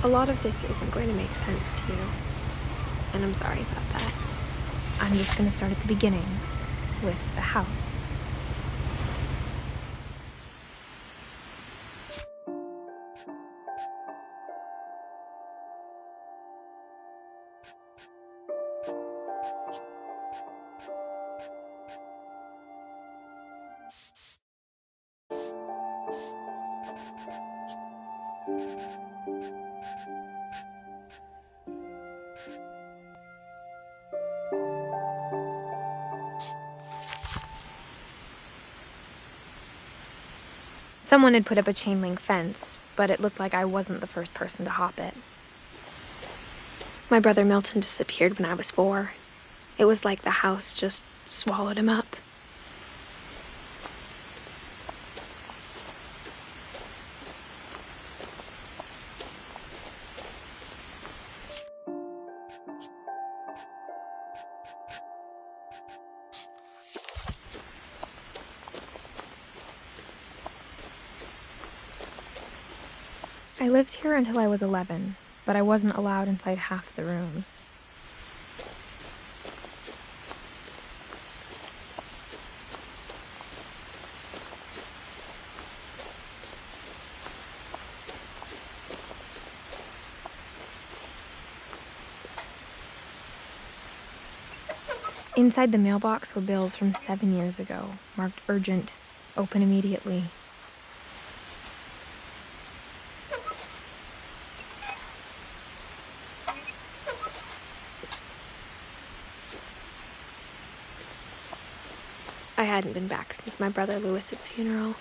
A lot of this isn't going to make sense to you, and I'm sorry about that. I'm just going to start at the beginning, with the house. Someone had put up a chain link fence, but it looked like I wasn't the first person to hop it. My brother Milton disappeared when I was 4. It was like the house just swallowed him up. I lived here until I was 11, but I wasn't allowed inside half the rooms. Inside the mailbox were bills from 7 years ago, marked urgent, open immediately. I hadn't been back since my brother Lewis's funeral.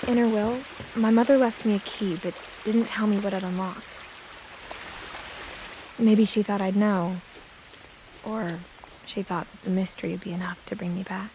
In her will, my mother left me a key, but didn't tell me what it unlocked. Maybe she thought I'd know, or she thought that the mystery would be enough to bring me back.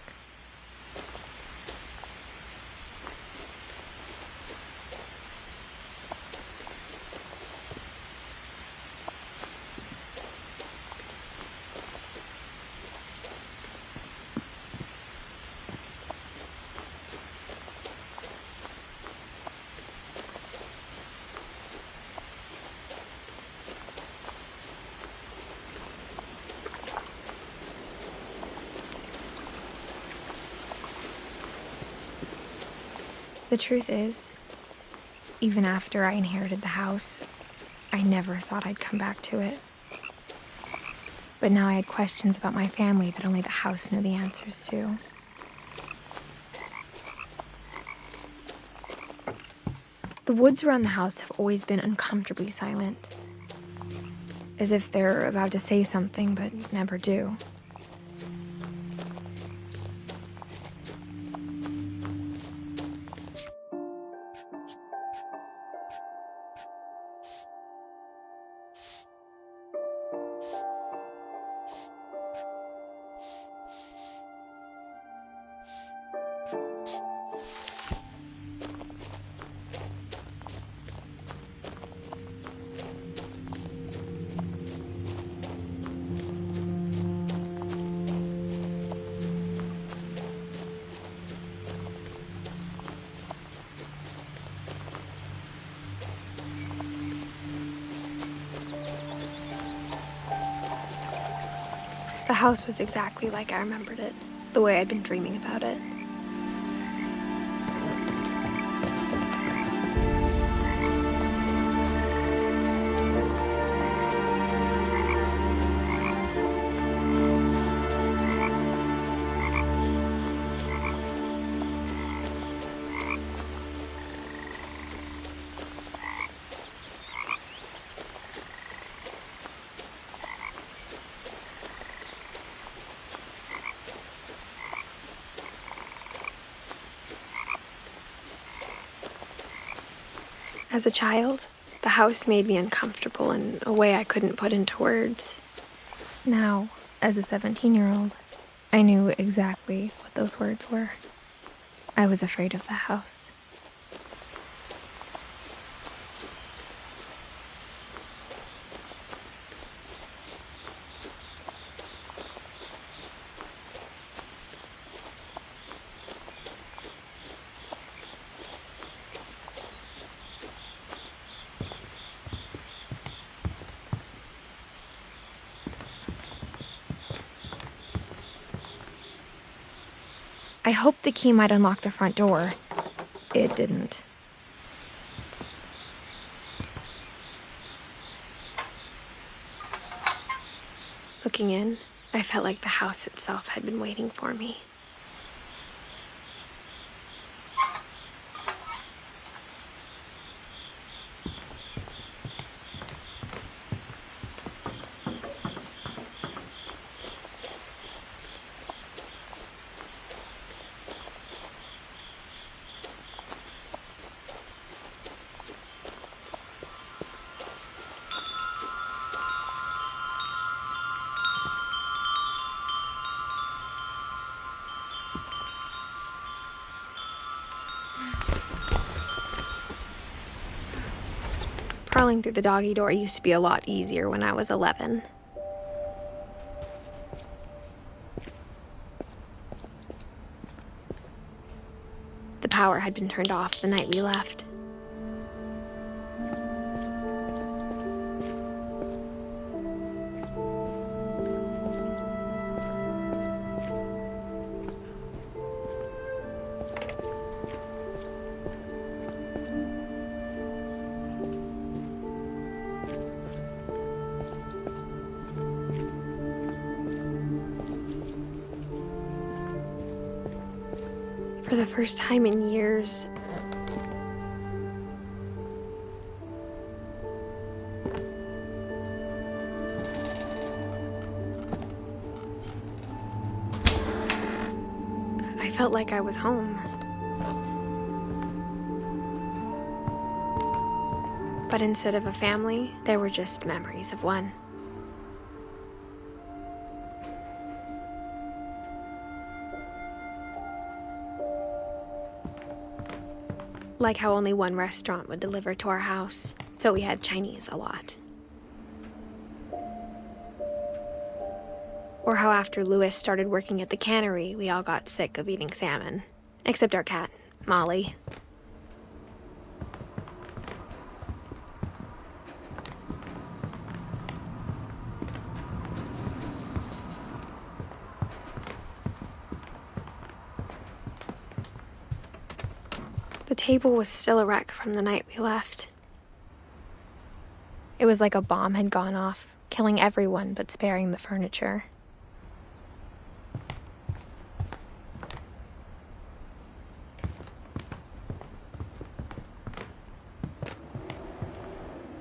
The truth is, even after I inherited the house, I never thought I'd come back to it. But now I had questions about my family that only the house knew the answers to. The woods around the house have always been uncomfortably silent, as if they're about to say something but never do. The house was exactly like I remembered it, the way I'd been dreaming about it. As a child, the house made me uncomfortable in a way I couldn't put into words. Now, as a 17-year-old, I knew exactly what those words were. I was afraid of the house. I hoped the key might unlock the front door. It didn't. Looking in, I felt like the house itself had been waiting for me. Crawling through the doggy door used to be a lot easier when I was 11. The power had been turned off the night we left. For the first time in years, I felt like I was home. But instead of a family, there were just memories of one. Like how only one restaurant would deliver to our house, so we had Chinese a lot. Or how after Louis started working at the cannery, we all got sick of eating salmon. Except our cat, Molly. The table was still a wreck from the night we left. It was like a bomb had gone off, killing everyone but sparing the furniture.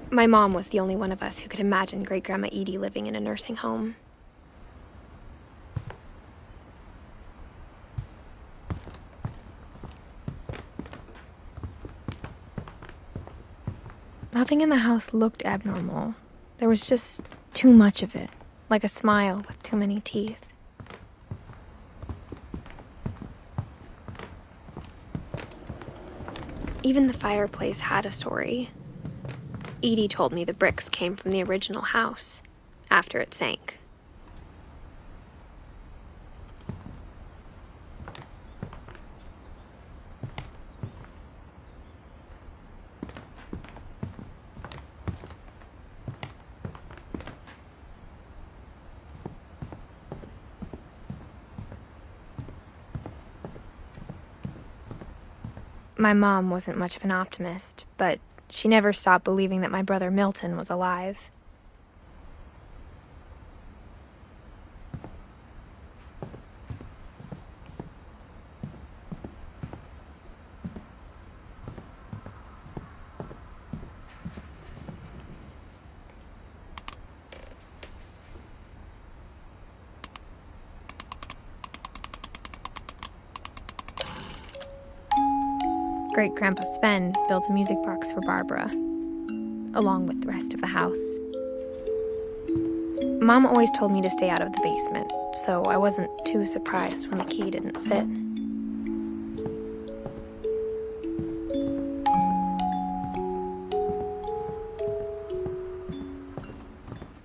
My mom was the only one of us who could imagine Great-Grandma Edie living in a nursing home. Nothing in the house looked abnormal. There was just too much of it, like a smile with too many teeth. Even the fireplace had a story. Edie told me the bricks came from the original house, after it sank. My mom wasn't much of an optimist, but she never stopped believing that my brother Milton was alive. Great-Grandpa Sven built a music box for Barbara, along with the rest of the house. Mom always told me to stay out of the basement, so I wasn't too surprised when the key didn't fit.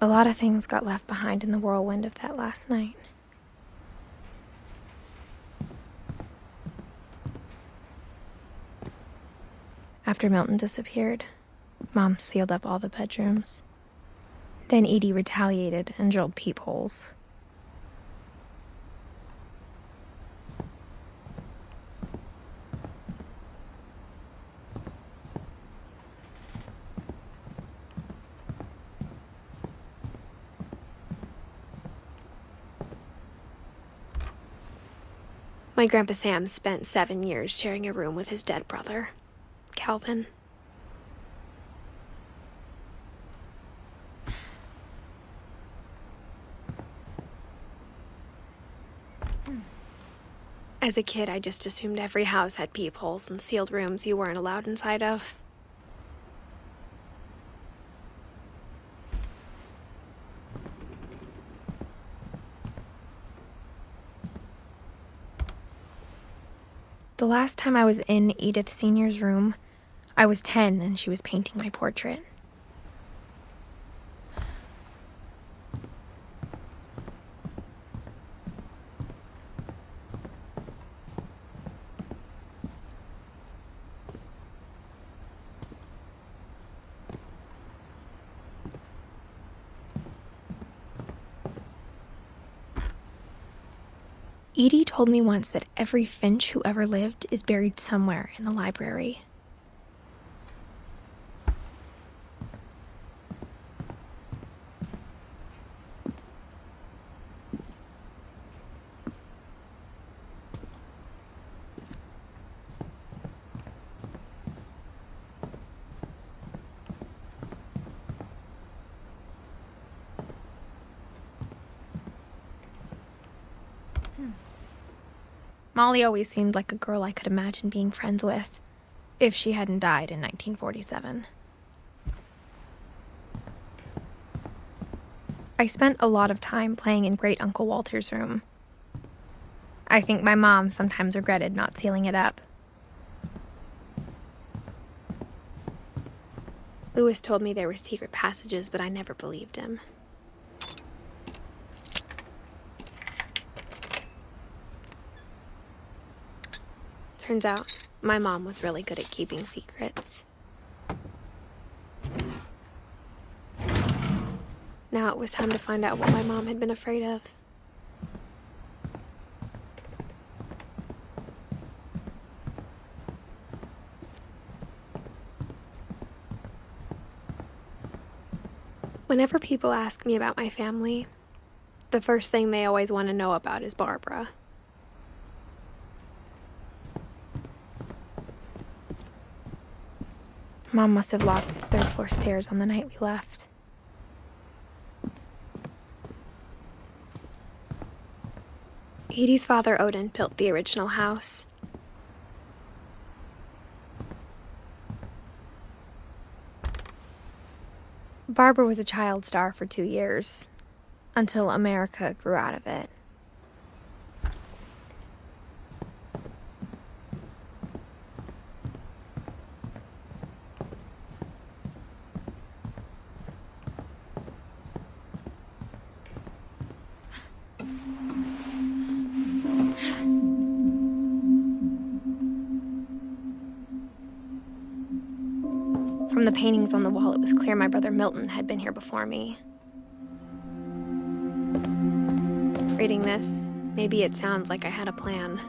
A lot of things got left behind in the whirlwind of that last night. After Milton disappeared, Mom sealed up all the bedrooms. Then Edie retaliated and drilled peepholes. My Grandpa Sam spent 7 years sharing a room with his dead brother, Calvin. As a kid, I just assumed every house had peepholes and sealed rooms you weren't allowed inside of. The last time I was in Edith Sr.'s room, I was 10 and she was painting my portrait. Edie told me once that every Finch who ever lived is buried somewhere in the library. Molly always seemed like a girl I could imagine being friends with, if she hadn't died in 1947. I spent a lot of time playing in Great Uncle Walter's room. I think my mom sometimes regretted not sealing it up. Lewis told me there were secret passages, but I never believed him. Turns out, my mom was really good at keeping secrets. Now it was time to find out what my mom had been afraid of. Whenever people ask me about my family, the first thing they always want to know about is Barbara. Mom must have locked the third floor stairs on the night we left. Edie's father, Odin, built the original house. Barbara was a child star for 2 years, until America grew out of it. From the paintings on the wall, it was clear my brother Milton had been here before me. Reading this, maybe it sounds like I had a plan.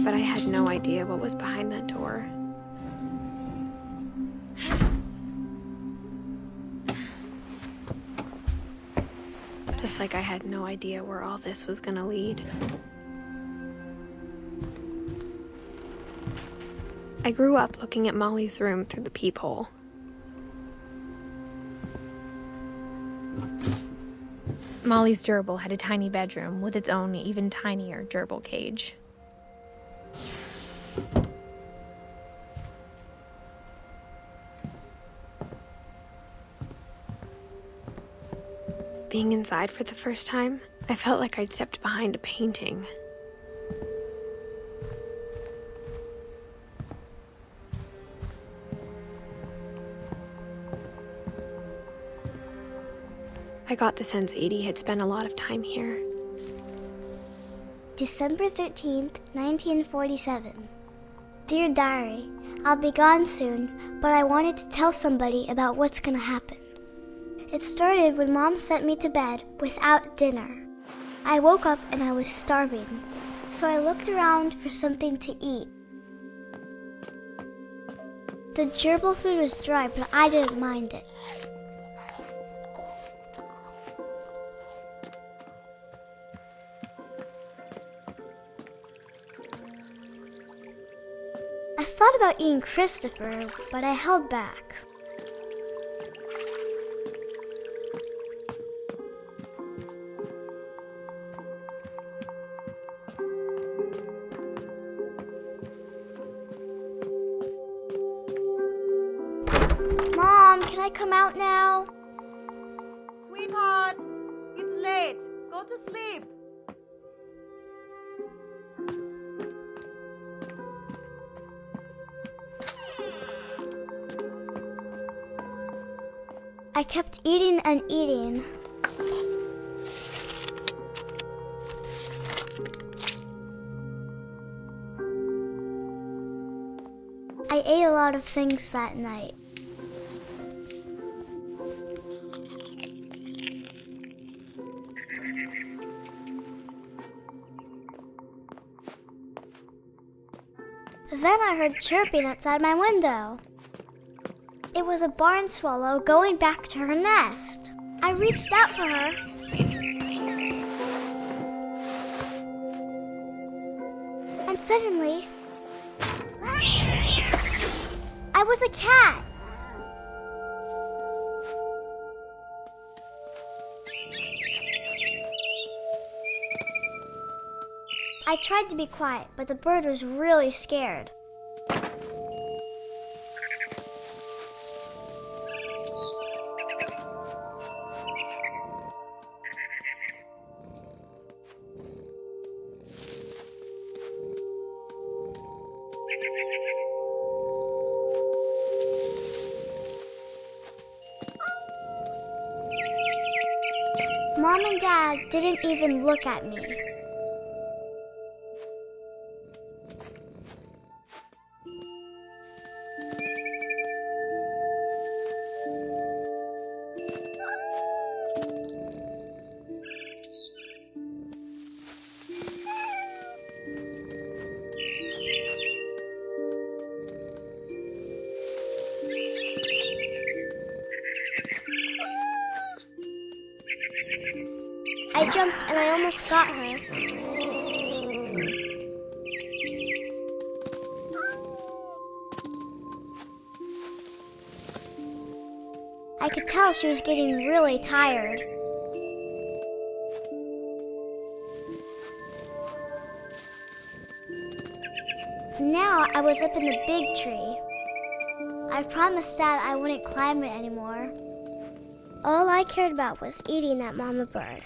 But I had no idea what was behind that door. Just like I had no idea where all this was gonna lead. I grew up looking at Molly's room through the peephole. Molly's gerbil had a tiny bedroom with its own even tinier gerbil cage. Being inside for the first time, I felt like I'd stepped behind a painting. I got the sense Edie had spent a lot of time here. December 13th, 1947. Dear Diary, I'll be gone soon, but I wanted to tell somebody about what's gonna happen. It started when Mom sent me to bed without dinner. I woke up and I was starving, so I looked around for something to eat. The gerbil food was dry, but I didn't mind it. thought about eating Christopher, but I held back. Mom, can I come out now? Sweetheart, it's late. Go to sleep. I kept eating and eating. I ate a lot of things that night. Then I heard chirping outside my window. It was a barn swallow going back to her nest. I reached out for her. And suddenly, I was a cat. I tried to be quiet, but the bird was really scared. Mom and Dad didn't even look at me. I jumped and I almost got her. I could tell she was getting really tired. Now I was up in the big tree. I promised Dad I wouldn't climb it anymore. All I cared about was eating that mama bird.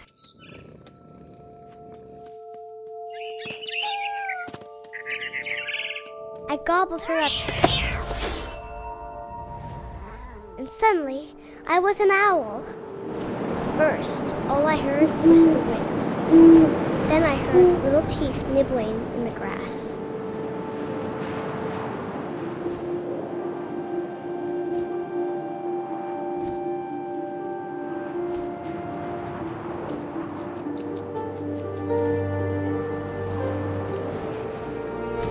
I gobbled her up. And suddenly, I was an owl. First, all I heard was the wind. Then I heard little teeth nibbling in the grass.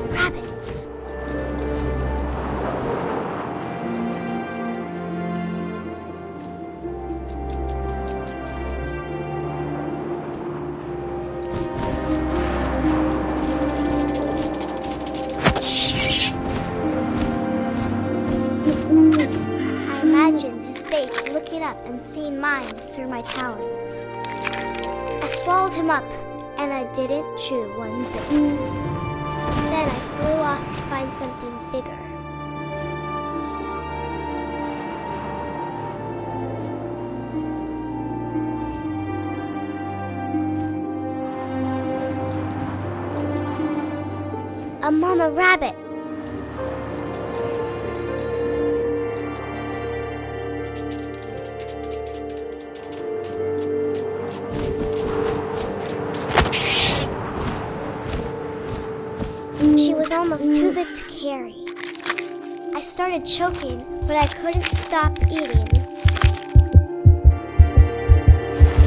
Rabbits. I imagined his face looking up and seeing mine through my talons. I swallowed him up, and I didn't chew one bit. Then I flew off to find something bigger. A mama rabbit. She was almost too big to carry. I started choking, but I couldn't stop eating.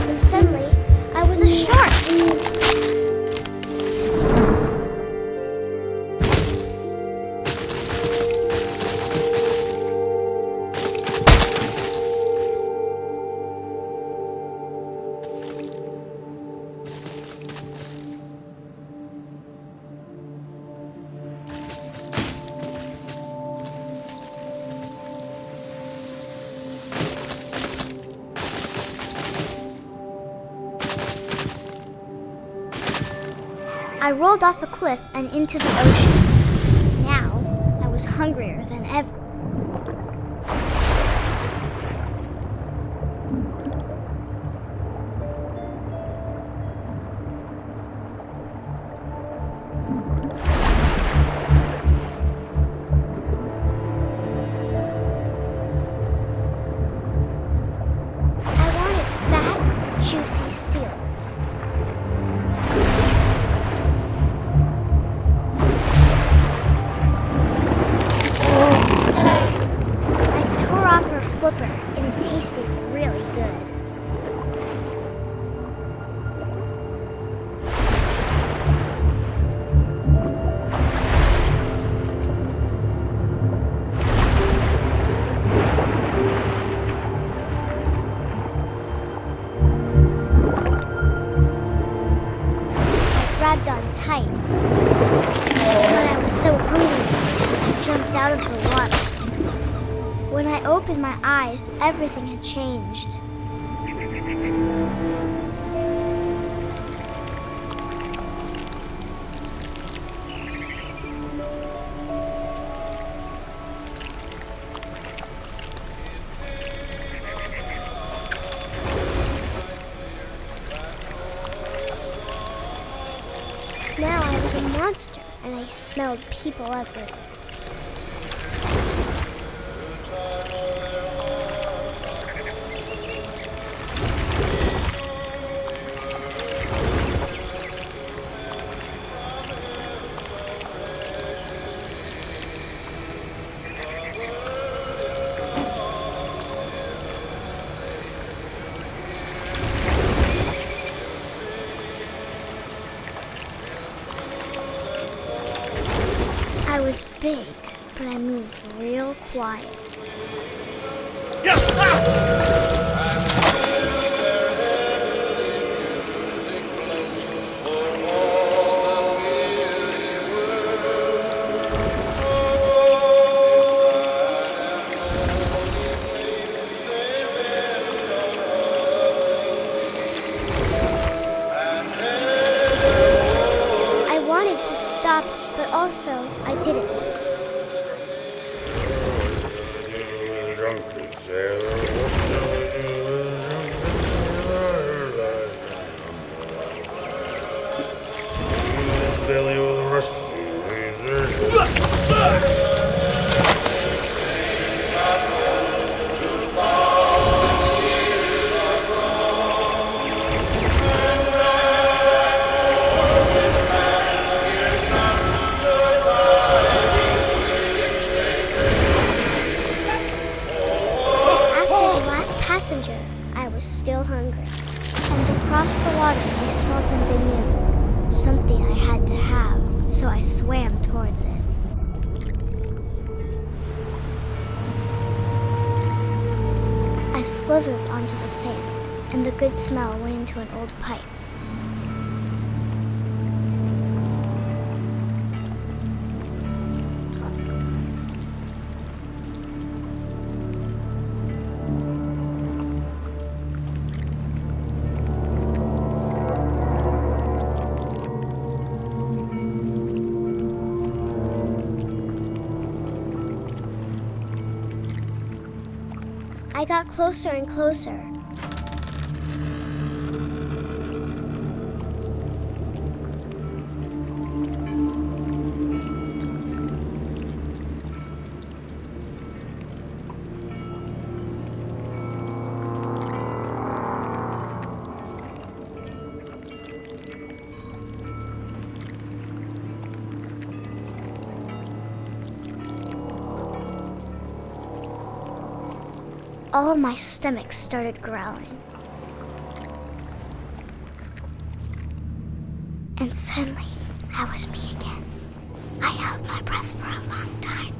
And suddenly, I was a shark. I rolled off a cliff and into the ocean. Now, I was hungrier than ever. I wanted fat, juicy seals. I tore off her flipper, and it tasted really good. I grabbed on tight, but I was so hungry, I jumped out of the water. When I opened my eyes, everything had changed. Now I was a monster, and I smelled people everywhere. I was big, but I moved real quiet. I wanted to stop, but also I didn't. Passenger, I was still hungry. And across the water, I smelled something new. Something I had to have, so I swam towards it. I slithered onto the sand, and the good smell went into an old pipe. I got closer and closer. All of my stomach started growling. And suddenly, I was me again. I held my breath for a long time,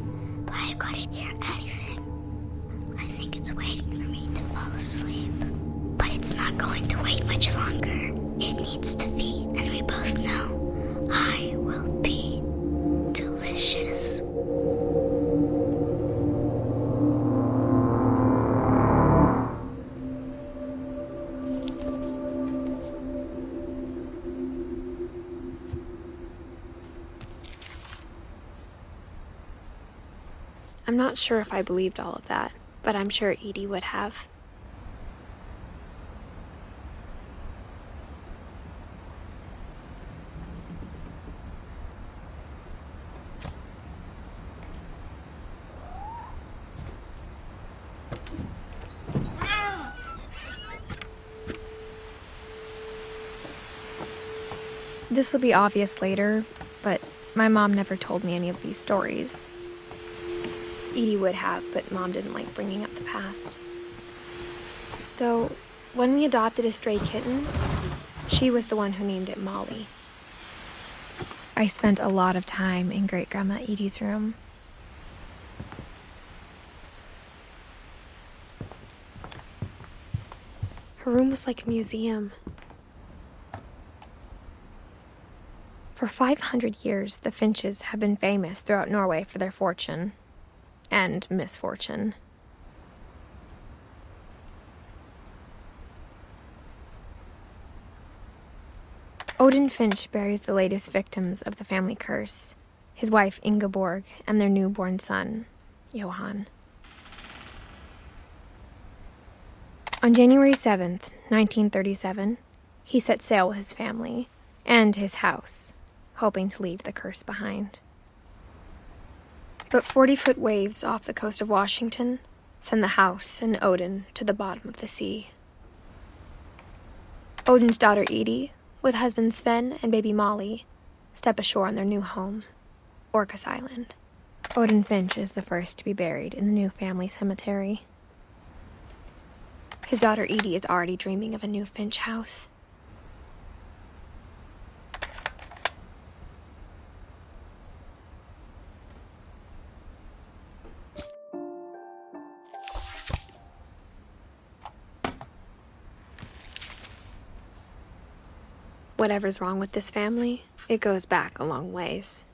but I couldn't hear anything. I think it's waiting for me to fall asleep. But it's not going to wait much longer. It needs to feed, and we both know I will be delicious. I'm not sure if I believed all of that, but I'm sure Edie would have. This will be obvious later, but my mom never told me any of these stories. Edie would have, but Mom didn't like bringing up the past. Though, when we adopted a stray kitten, she was the one who named it Molly. I spent a lot of time in Great-Grandma Edie's room. Her room was like a museum. For 500 years, the Finches have been famous throughout Norway for their fortune and misfortune. Odin Finch buries the latest victims of the family curse, his wife Ingeborg and their newborn son, Johan. On January 7th, 1937, he set sail with his family and his house, hoping to leave the curse behind. But 40-foot waves off the coast of Washington send the house and Odin to the bottom of the sea. Odin's daughter Edie, with husband Sven and baby Molly, step ashore on their new home, Orcas Island. Odin Finch is the first to be buried in the new family cemetery. His daughter Edie is already dreaming of a new Finch house. Whatever's wrong with this family, it goes back a long ways.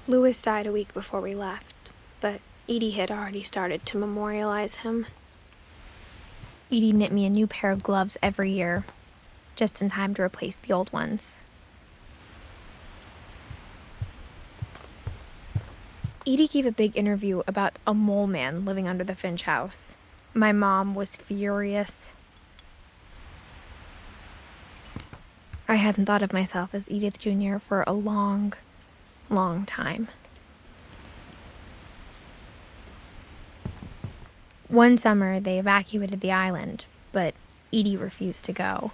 Louis died a week before we left, but Edie had already started to memorialize him. Edie knit me a new pair of gloves every year, just in time to replace the old ones. Edie gave a big interview about a mole man living under the Finch house. My mom was furious. I hadn't thought of myself as Edith Jr. for a long time. One summer, they evacuated the island, but Edie refused to go.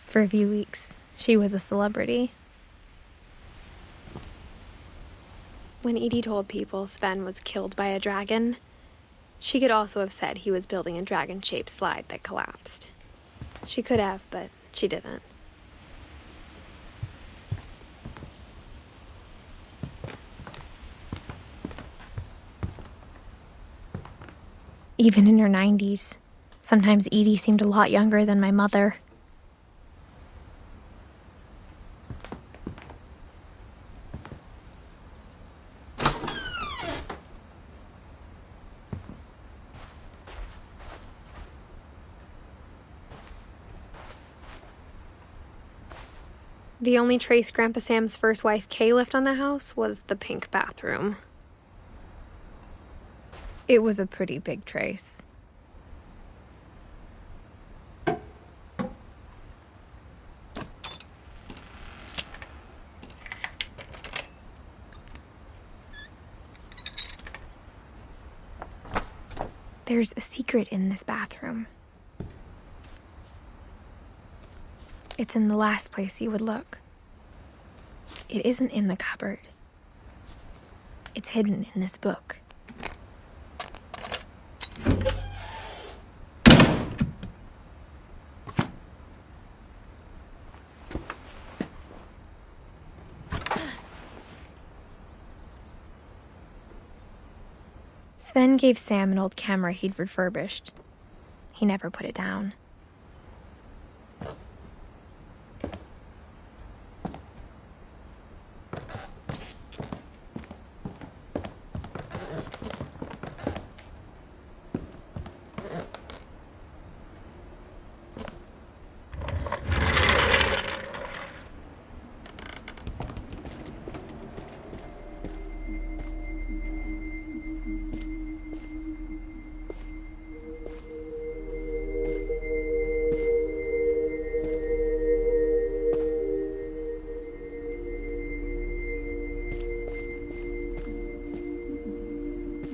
For a few weeks, she was a celebrity. When Edie told people Sven was killed by a dragon, she could also have said he was building a dragon-shaped slide that collapsed. She could have, but she didn't. Even in her 90s, sometimes Edie seemed a lot younger than my mother. The only trace Grandpa Sam's first wife Kay left on the house was the pink bathroom. It was a pretty big trace. There's a secret in this bathroom. It's in the last place you would look. It isn't in the cupboard. It's hidden in this book. Sven gave Sam an old camera he'd refurbished. He never put it down.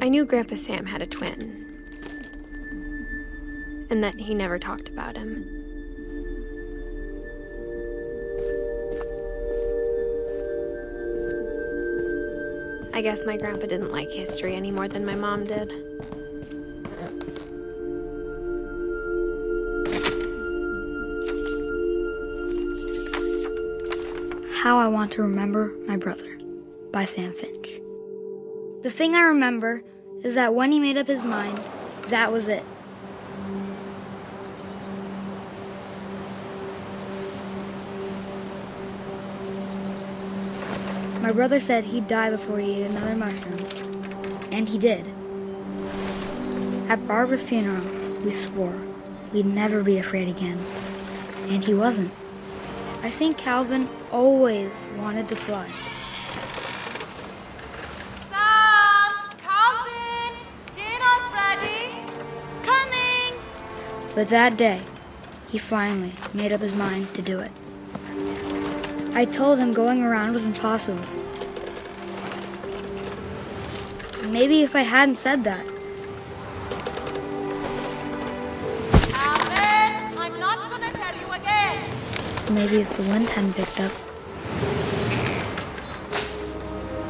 I knew Grandpa Sam had a twin, and that he never talked about him. I guess my grandpa didn't like history any more than my mom did. How I Want to Remember My Brother by Sam Finch. The thing I remember is that when he made up his mind, that was it. My brother said he'd die before he ate another mushroom, and he did. At Barbara's funeral, we swore we'd never be afraid again, and he wasn't. I think Calvin always wanted to fly. Sam! Calvin! Dinner's ready! Coming! But that day, he finally made up his mind to do it. I told him going around was impossible. Maybe if I hadn't said that, Calvin! I'm not gonna tell you again! maybe if the wind hadn't picked up,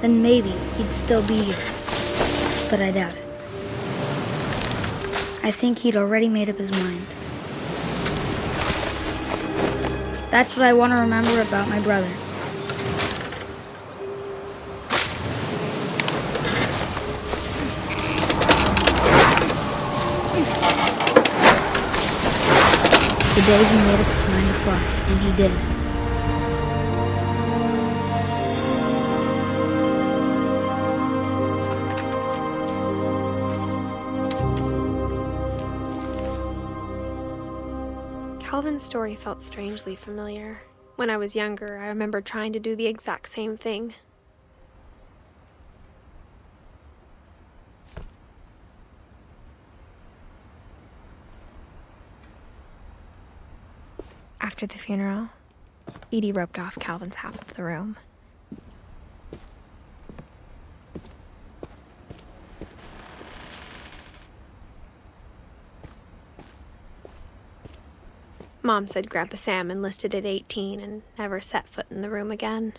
then maybe he'd still be here. But I doubt it. I think he'd already made up his mind. That's what I want to remember about my brother. The day he made up his mind to fly, and he did. Calvin's story felt strangely familiar. When I was younger, I remember trying to do the exact same thing. After the funeral, Edie roped off Calvin's half of the room. Mom said Grandpa Sam enlisted at 18 and never set foot in the room again.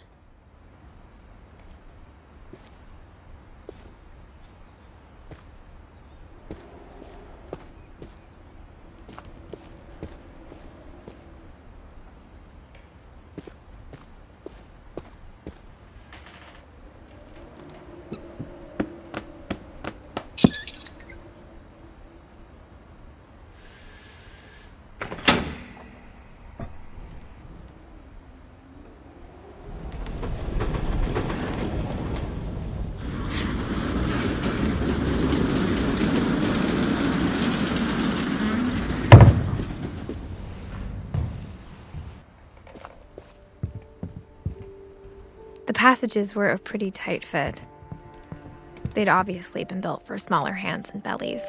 The passages were a pretty tight fit. They'd obviously been built for smaller hands and bellies.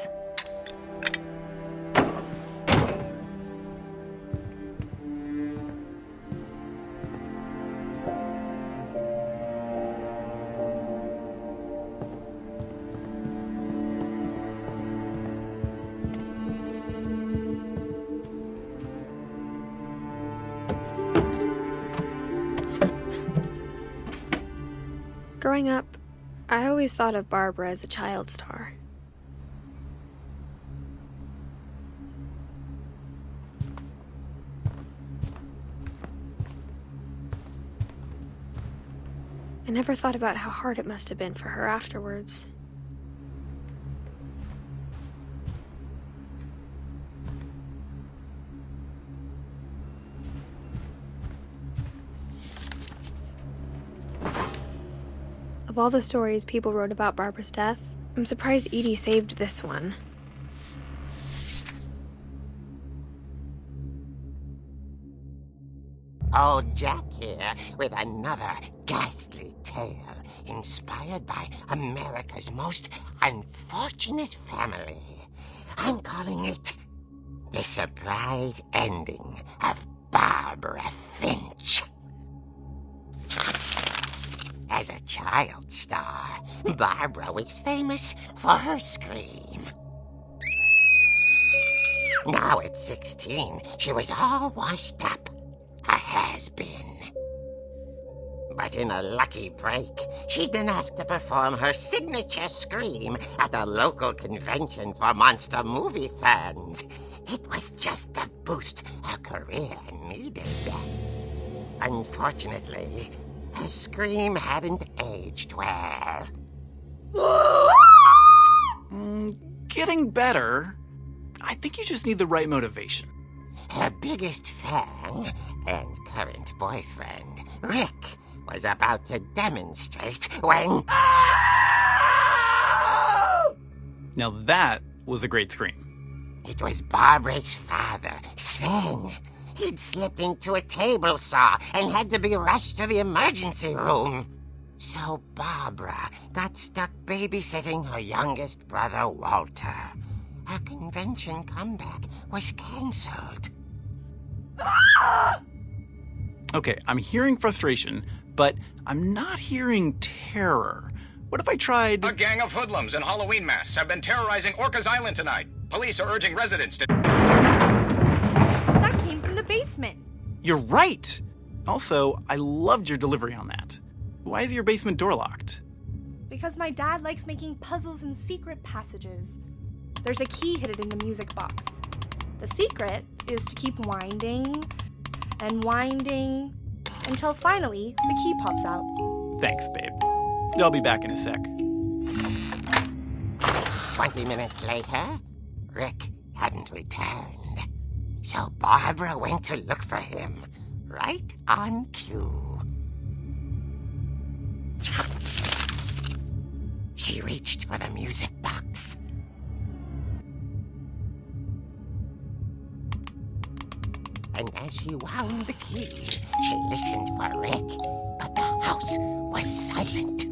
Growing up, I always thought of Barbara as a child star. I never thought about how hard it must have been for her afterwards. Of all the stories people wrote about Barbara's death, I'm surprised Edie saved this one. Old Jack here with another ghastly tale inspired by America's most unfortunate family. I'm calling it The Surprise Ending of Barbara Finch. As a child star, Barbara was famous for her scream. Now at 16, she was all washed up. A has-been. But in a lucky break, she'd been asked to perform her signature scream at a local convention for monster movie fans. It was just the boost her career needed. Unfortunately, her scream hadn't aged well. Getting better. I think you just need the right motivation. Her biggest fan and current boyfriend, Rick, was about to demonstrate when... Now that was a great scream. It was Barbara's father, Sven. He'd slipped into a table saw and had to be rushed to the emergency room. So Barbara got stuck babysitting her youngest brother, Walter. Her convention comeback was cancelled. Okay, I'm hearing frustration, but I'm not hearing terror. What if I tried... A gang of hoodlums in Halloween masks have been terrorizing Orcas Island tonight. Police are urging residents to... That came from the basement. You're right! Also, I loved your delivery on that. Why is your basement door locked? Because my dad likes making puzzles and secret passages. There's a key hidden in the music box. The secret is to keep winding and winding until finally the key pops out. Thanks, babe. I'll be back in a sec. 20 minutes later, Rick hadn't returned. So Barbara went to look for him, right on cue. She reached for the music box. And as she wound the key, she listened for Rick, but the house was silent.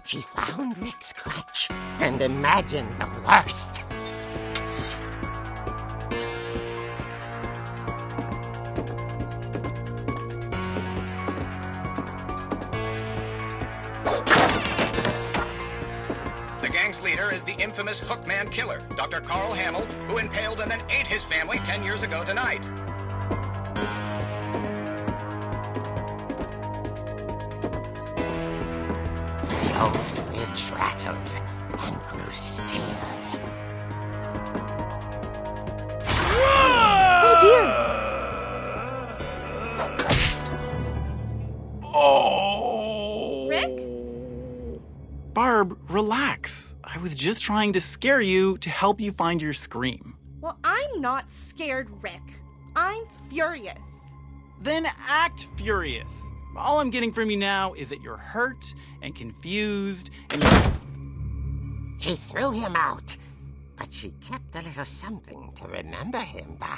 She found Rick's crutch and imagined the worst. The gang's leader is the infamous Hookman killer, Dr. Carl Hamill, who impaled and then ate his family 10 years ago tonight. The old fridge rattled and grew still. Oh dear! Oh! Rick? Barb, relax. I was just trying to scare you to help you find your scream. Well, I'm not scared, Rick. I'm furious. Then act furious. All I'm getting from you now is that you're hurt and confused and you're... She threw him out, but she kept a little something to remember him by.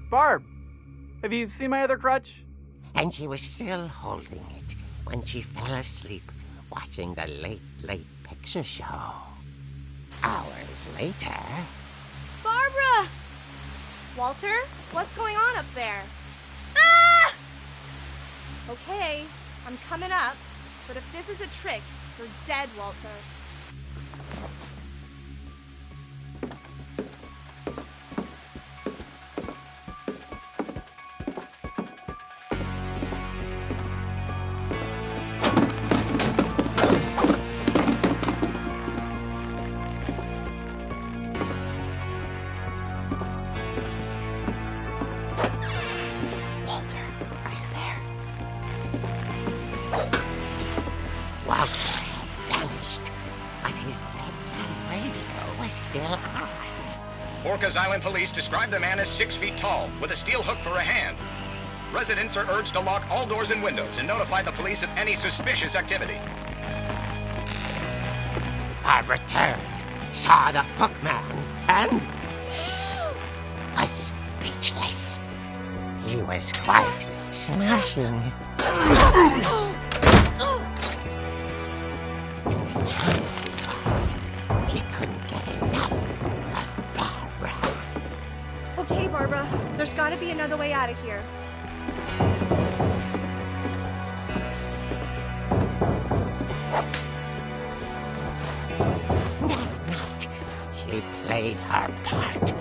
Barb, have you seen my other crutch? And she was still holding it when she fell asleep watching the late picture show. Hours later... Barbara! Walter, what's going on up there? Ah! Okay, I'm coming up, but if this is a trick, you're dead, Walter. Walter had vanished, but his bedside radio was still on. Orcas Island police describe the man as 6 feet tall, with a steel hook for a hand. Residents are urged to lock all doors and windows and notify the police of any suspicious activity. Barbara turned, saw the hookman, and was speechless. He was quite smashing. He couldn't get enough of Barbara. Okay, Barbara, there's gotta be another way out of here. That night, she played her part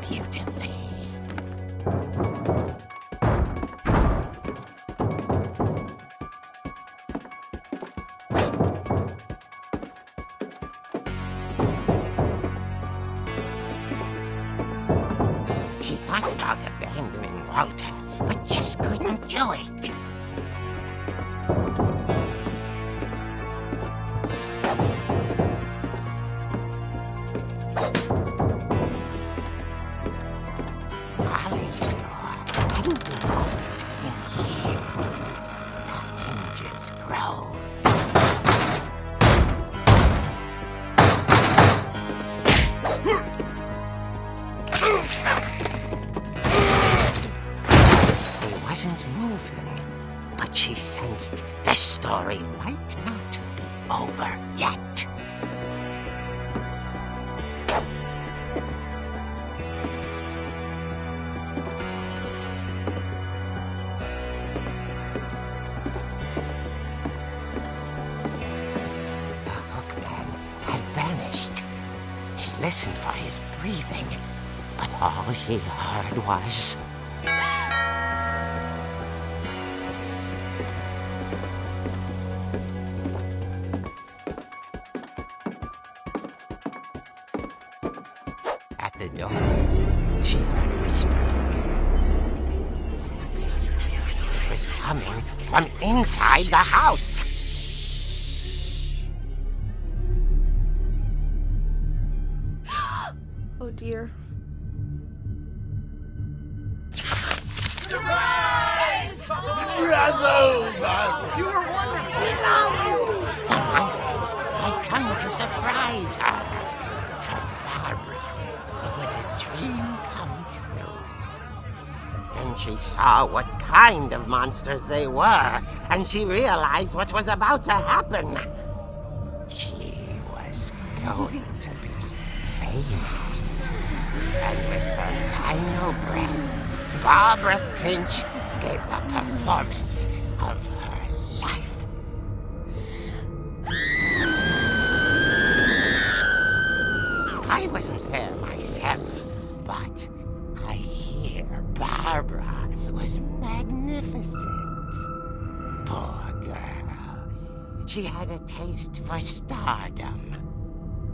beautifully. She thought about abandoning Walter, but just couldn't do it. Molly's door hadn't been opened in years. The hinges groaned. He wasn't moving, but she sensed the story might not be over yet. The hookman had vanished. She listened for his breathing, but all she heard was... At the door, she heard whispering. It was coming from inside the house. Oh dear. The monsters had come to surprise her. For Barbara, it was a dream come true. Then she saw what kind of monsters they were, and she realized what was about to happen. She was going to be famous. And with her final breath, Barbara Finch gave the performance of her life. I wasn't there myself, but I hear Barbara was magnificent. Poor girl. She had a taste for stardom.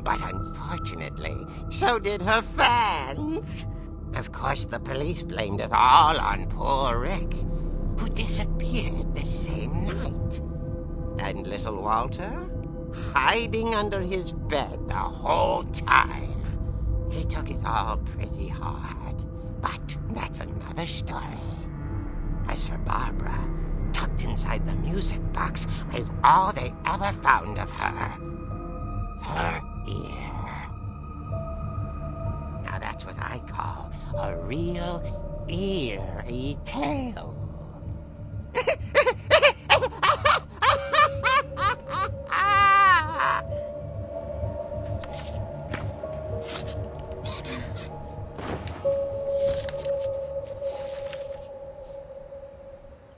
But unfortunately, so did her fans. Of course, the police blamed it all on poor Rick, who disappeared the same night. And little Walter? Hiding under his bed the whole time. He took it all pretty hard, but that's another story. As for Barbara, tucked inside the music box was all they ever found of her. Her ear. Now that's what I call a real eerie tale.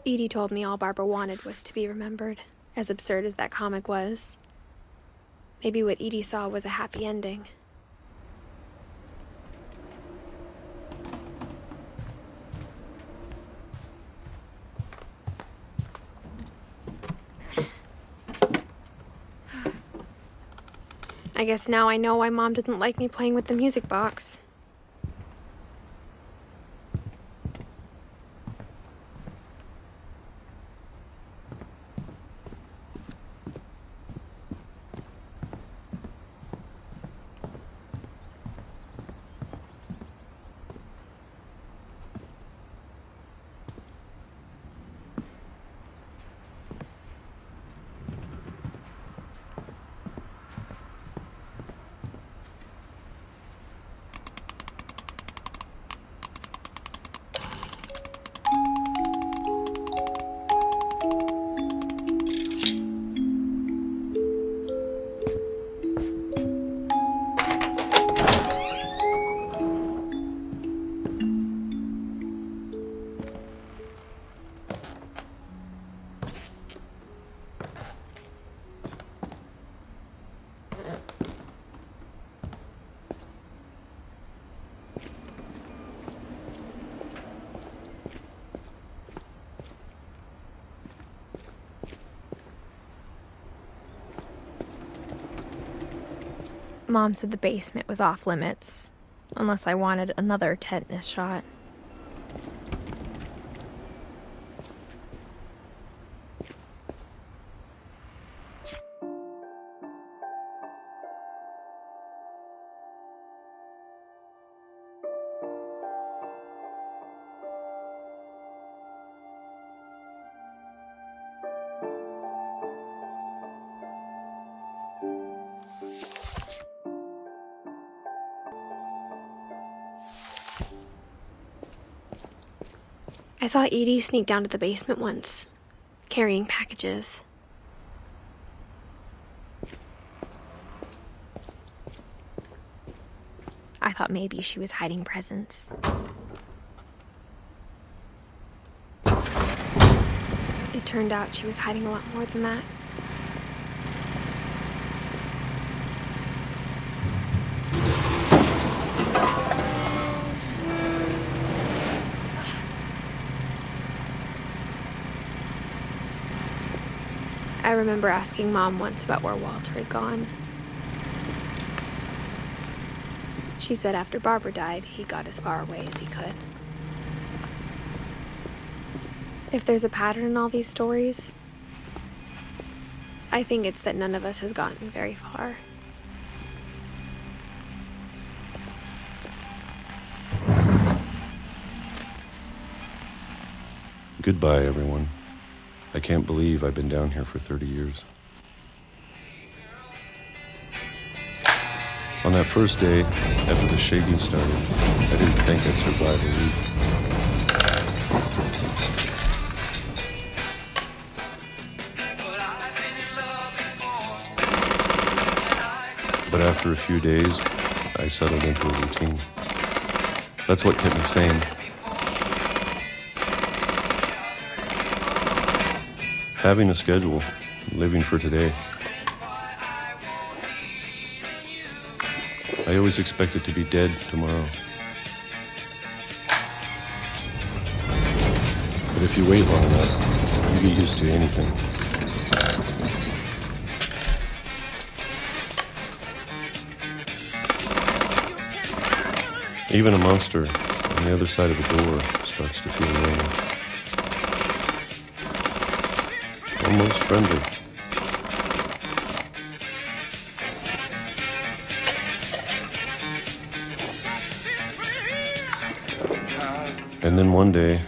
Edie told me all Barbara wanted was to be remembered, as absurd as that comic was. Maybe what Edie saw was a happy ending. I guess now I know why Mom didn't like me playing with the music box. Mom said the basement was off limits, unless I wanted another tetanus shot. I saw Edie sneak down to the basement once, carrying packages. I thought maybe she was hiding presents. It turned out she was hiding a lot more than that. I remember asking Mom once about where Walter had gone. She said after Barbara died, he got as far away as he could. If there's a pattern in all these stories, I think it's that none of us has gotten very far. Goodbye, everyone. I can't believe I've been down here for 30 years. On that first day, after the shaking started, I didn't think I'd survive a week. But after a few days, I settled into a routine. That's what kept me sane. Having a schedule, living for today. I always expected to be dead tomorrow. But if you wait long enough, you get used to anything. Even a monster on the other side of the door starts to feel lonely. Almost friendly. And then one day,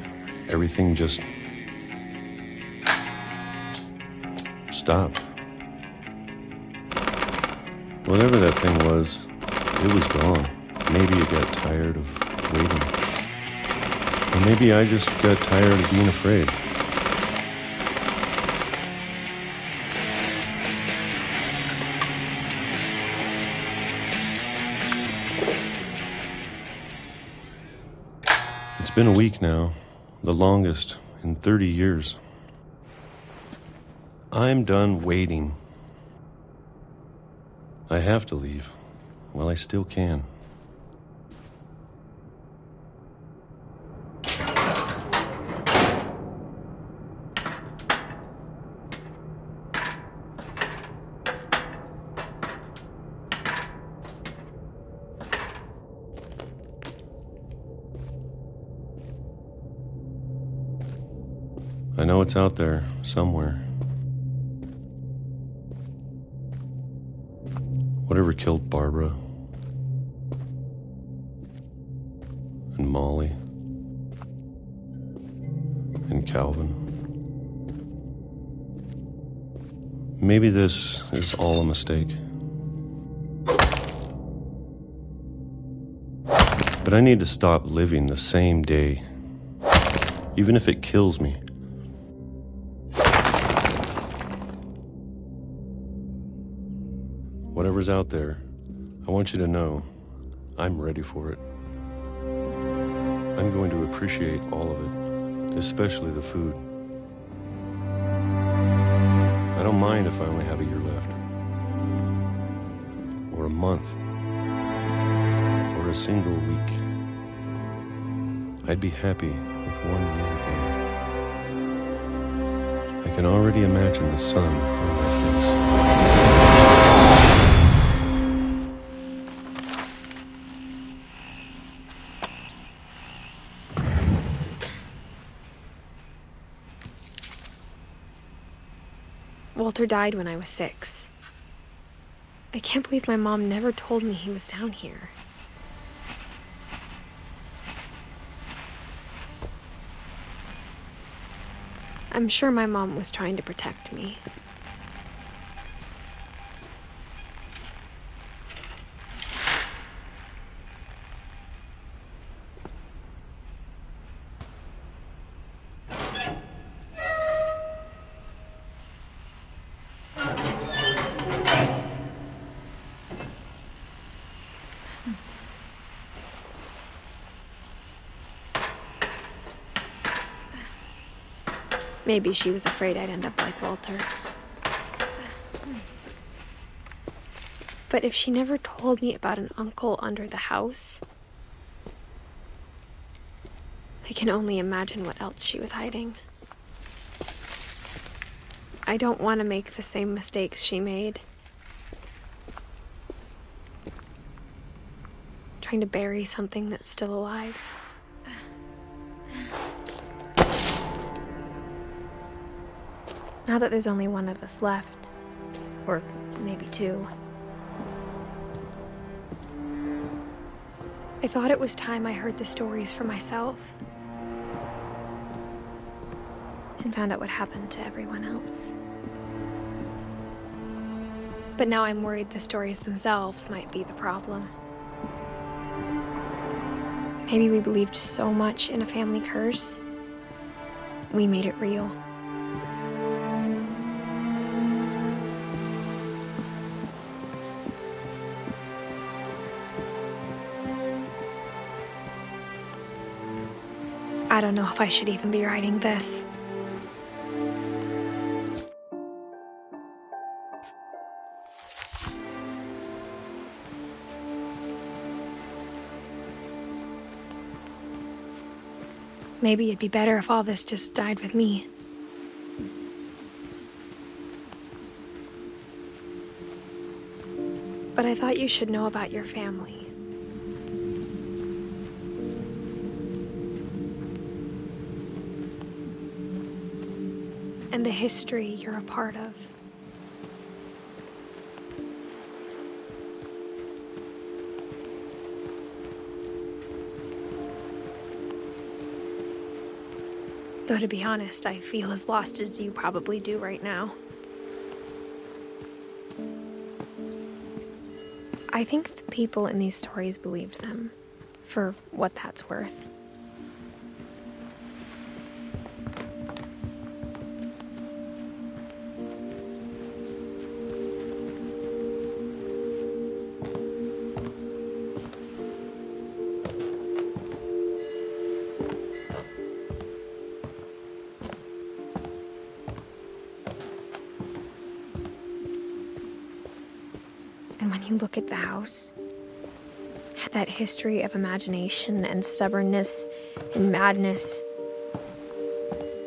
everything just stopped. Whatever that thing was, it was gone. Maybe it got tired of waiting. Or maybe I just got tired of being afraid. It's been a week now, the longest in 30 years. I'm done waiting. I have to leave while I still can. I know it's out there, somewhere. Whatever killed Barbara and Molly and Calvin. Maybe this is all a mistake. But I need to stop living the same day, even if it kills me. Whatever's out there, I want you to know I'm ready for it. I'm going to appreciate all of it, especially the food. I don't mind if I only have a year left, or a month, or a single week. I'd be happy with one more day. I can already imagine the sun on my face. Walter died when I was 6. I can't believe my mom never told me he was down here. I'm sure my mom was trying to protect me. Maybe she was afraid I'd end up like Walter. But if she never told me about an uncle under the house, I can only imagine what else she was hiding. I don't want to make the same mistakes she made. Trying to bury something that's still alive. Now that there's only one of us left, or maybe 2, I thought it was time I heard the stories for myself and found out what happened to everyone else. But now I'm worried the stories themselves might be the problem. Maybe we believed so much in a family curse, we made it real. I don't know if I should even be writing this. Maybe it'd be better if all this just died with me. But I thought you should know about your family. And the history you're a part of. Though to be honest, I feel as lost as you probably do right now. I think the people in these stories believed them, for what that's worth. And when you look at the house, that history of imagination and stubbornness and madness,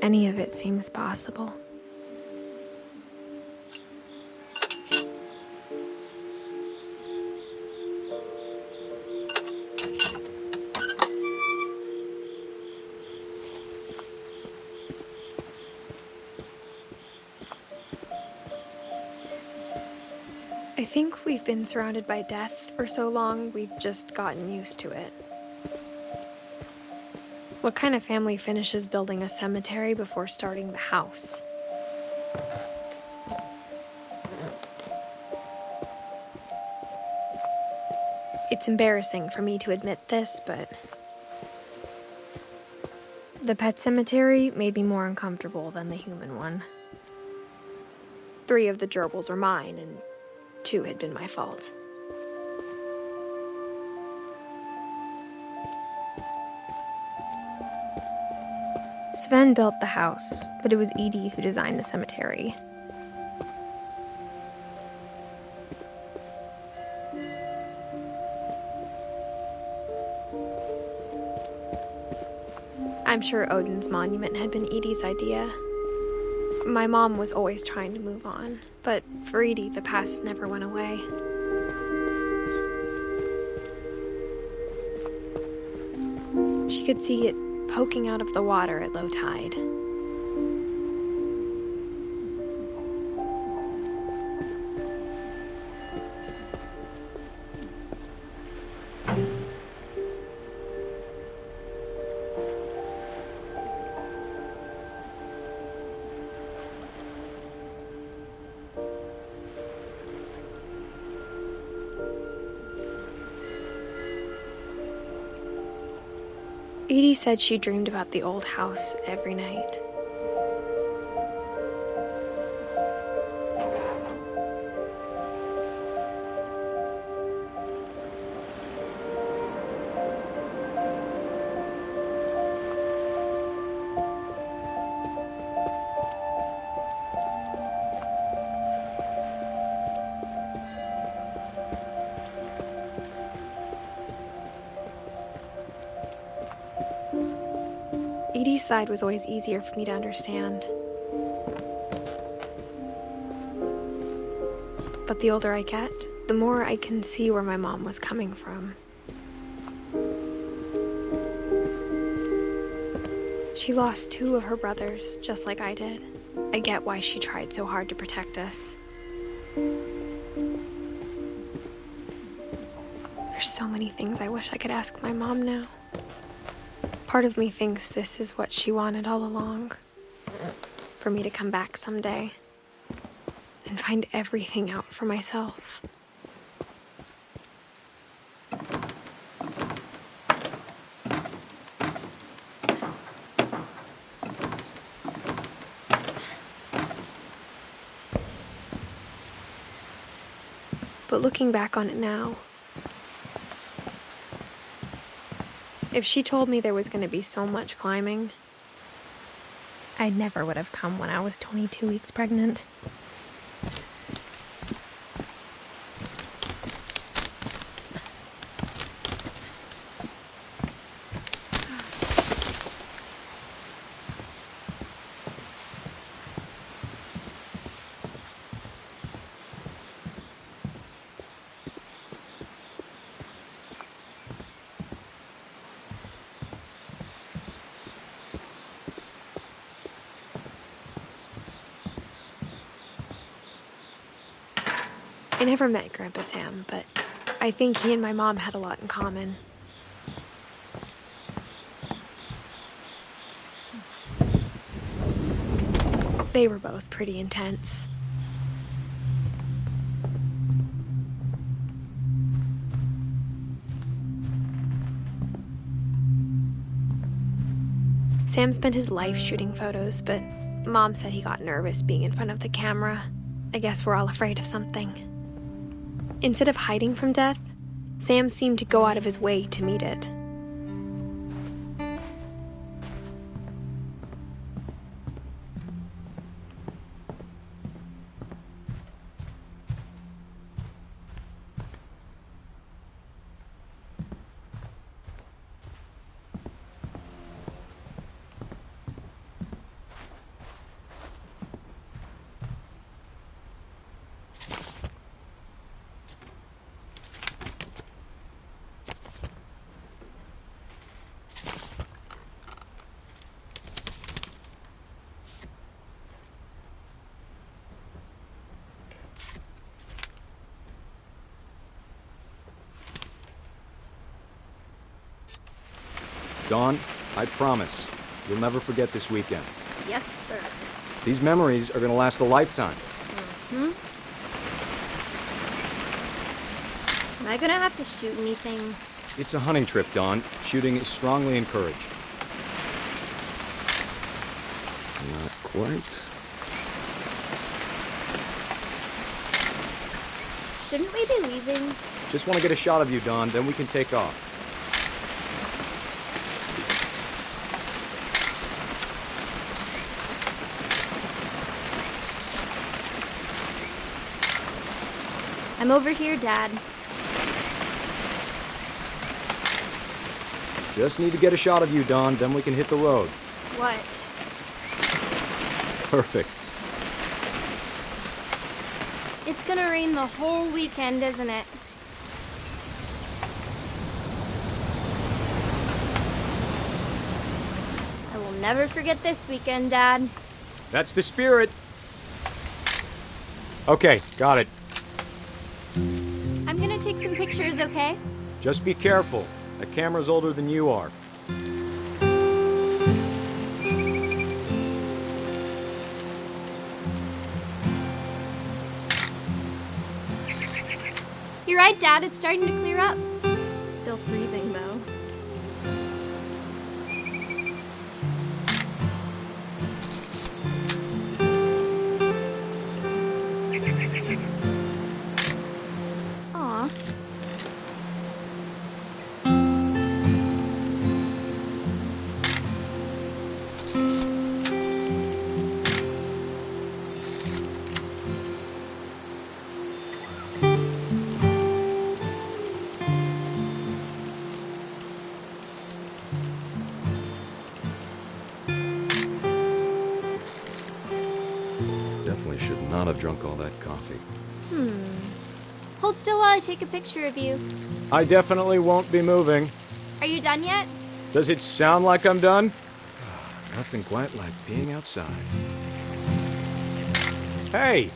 any of it seems possible. I think we've been surrounded by death for so long, we've just gotten used to it. What kind of family finishes building a cemetery before starting the house? It's embarrassing for me to admit this, but the pet cemetery made me more uncomfortable than the human one. 3 of the gerbils were mine, and 2 had been my fault. Sven built the house, but it was Edith who designed the cemetery. I'm sure Odin's monument had been Edith's idea. My mom was always trying to move on, but for Edith, the past never went away. She could see it poking out of the water at low tide. Edie said she dreamed about the old house every night. Edie's side was always easier for me to understand. But the older I get, the more I can see where my mom was coming from. She lost 2 of her brothers, just like I did. I get why she tried so hard to protect us. There's so many things I wish I could ask my mom now. Part of me thinks this is what she wanted all along. For me to come back someday and find everything out for myself. But looking back on it now, if she told me there was going to be so much climbing, I never would have come when I was 22 weeks pregnant. I never met Grandpa Sam, but I think he and my mom had a lot in common. They were both pretty intense. Sam spent his life shooting photos, but Mom said he got nervous being in front of the camera. I guess we're all afraid of something. Instead of hiding from death, Sam seemed to go out of his way to meet it. Dawn, I promise, you'll never forget this weekend. Yes, sir. These memories are gonna last a lifetime. Am I gonna have to shoot anything? It's a hunting trip, Dawn. Shooting is strongly encouraged. Not quite. Shouldn't we be leaving? Just want to get a shot of you, Dawn, then we can take off. I'm over here, Dad. Just need to get a shot of you, Dawn, then we can hit the road. What? Perfect. It's gonna rain the whole weekend, isn't it? I will never forget this weekend, Dad. That's the spirit. Okay, got it. I'm gonna take some pictures, okay? Just be careful. That camera's older than you are. You're right, Dad. It's starting to clear up. Still freezing, though. Definitely should not have drunk all that coffee. Hold still while I take a picture of you. I definitely won't be moving. Are you done yet? Does it sound like I'm done? Nothing quite like being outside. Hey!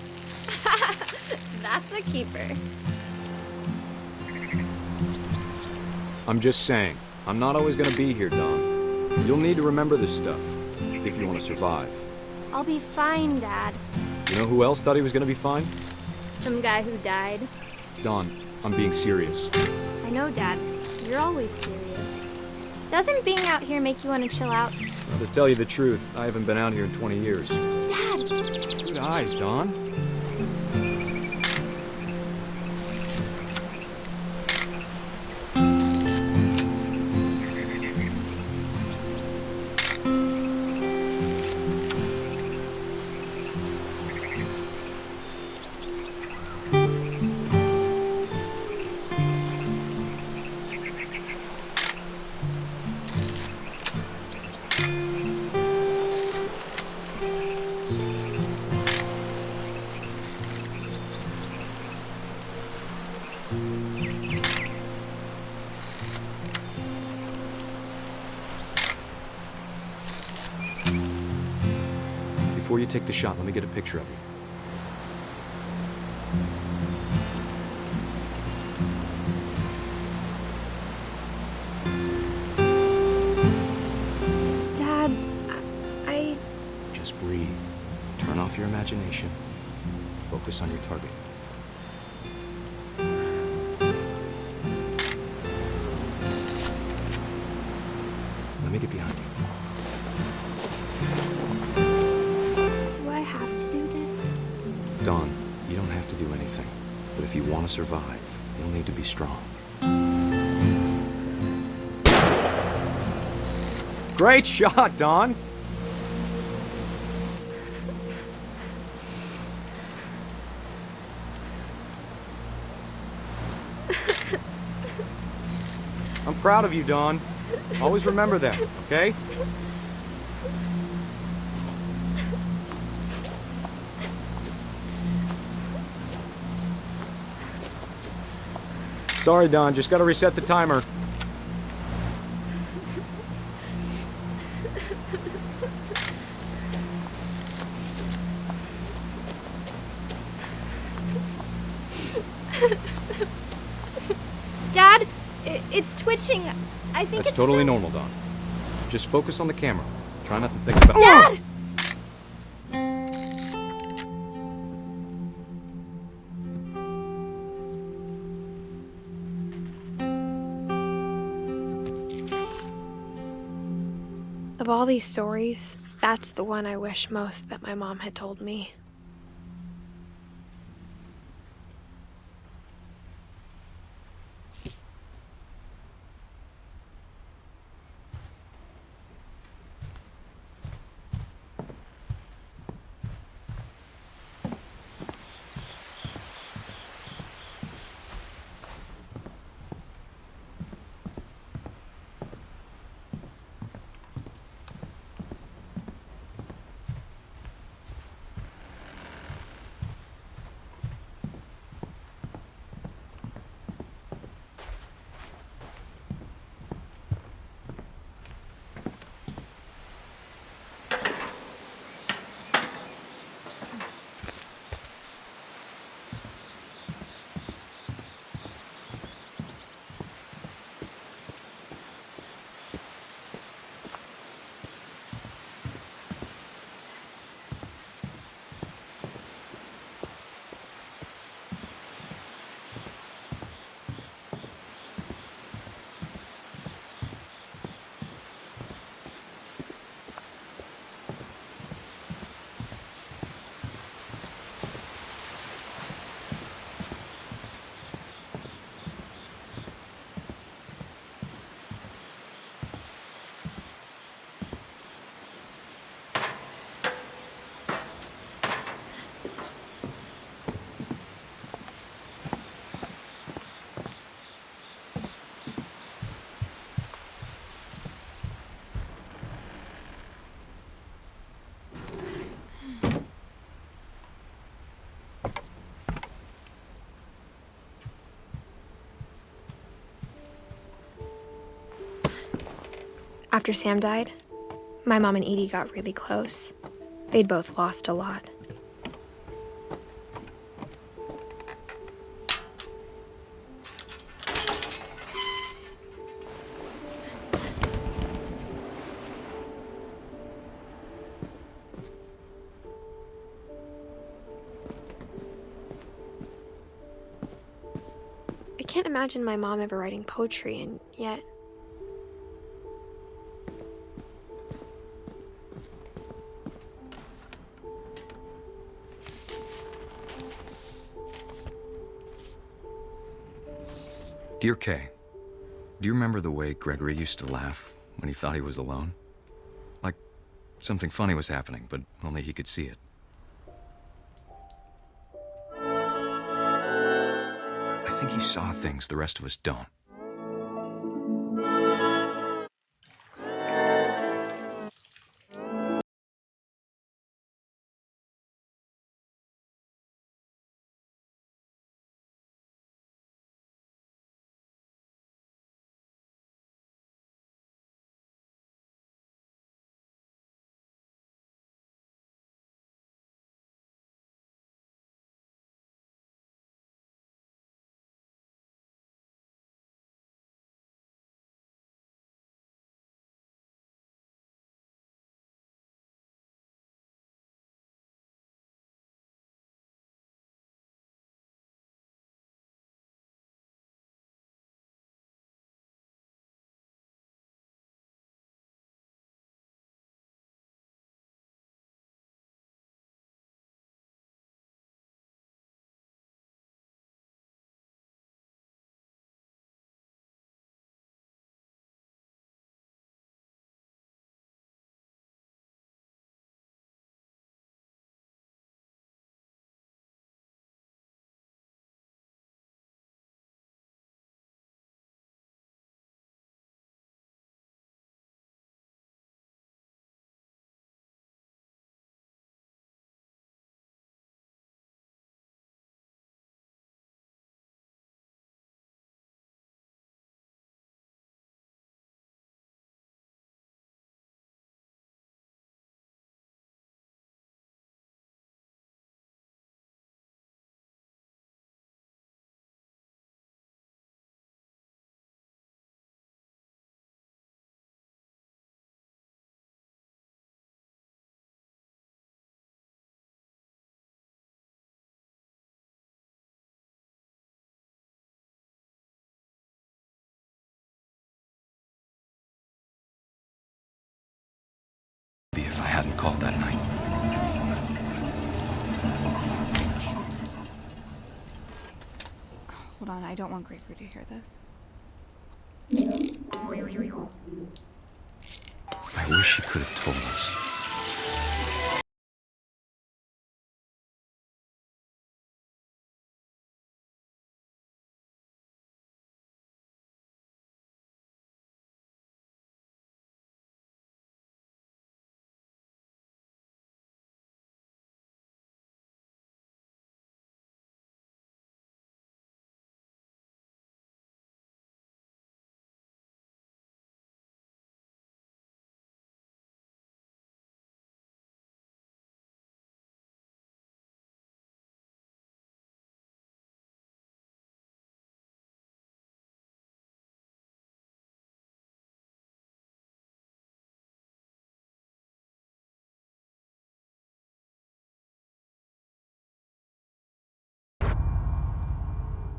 That's a keeper. I'm just saying, I'm not always gonna be here, Dawn. You'll need to remember this stuff, if you want to survive. I'll be fine, Dad. You know who else thought he was gonna be fine? Some guy who died. Dawn, I'm being serious. I know, Dad. You're always serious. Doesn't being out here make you want to chill out? Well, to tell you the truth, I haven't been out here in 20 years. Dad! Good eyes, Dawn. Before you take the shot, let me get a picture of you. Dad, I... Just breathe. Turn off your imagination. Focus on your target. Let me get behind you. Do I have to do this? Dawn, you don't have to do anything. But if you want to survive, you'll need to be strong. Great shot, Dawn! I'm proud of you, Dawn. Always remember that, okay? Sorry, Dawn, just gotta reset the timer. Dad, it's twitching. I think That's it's totally so- normal, Dawn. Just focus on the camera. Try not to think about— Dad! Of all these stories, that's the one I wish most that my mom had told me. After Sam died, my mom and Edie got really close. They'd both lost a lot. I can't imagine my mom ever writing poetry, and yet... Dear Kay, do you remember the way Gregory used to laugh when he thought he was alone? Like something funny was happening, but only he could see it. I think he saw things the rest of us don't. If I hadn't called that night. Hold on, I don't want Gregory to hear this. I wish he could have told us.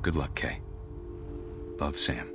Good luck, Kay. Love, Sam.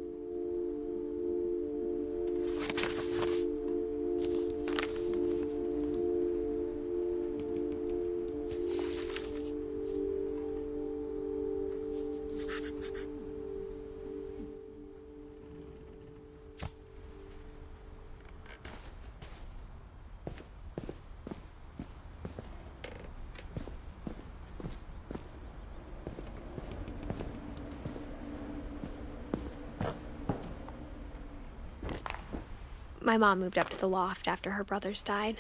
My mom moved up to the loft after her brothers died.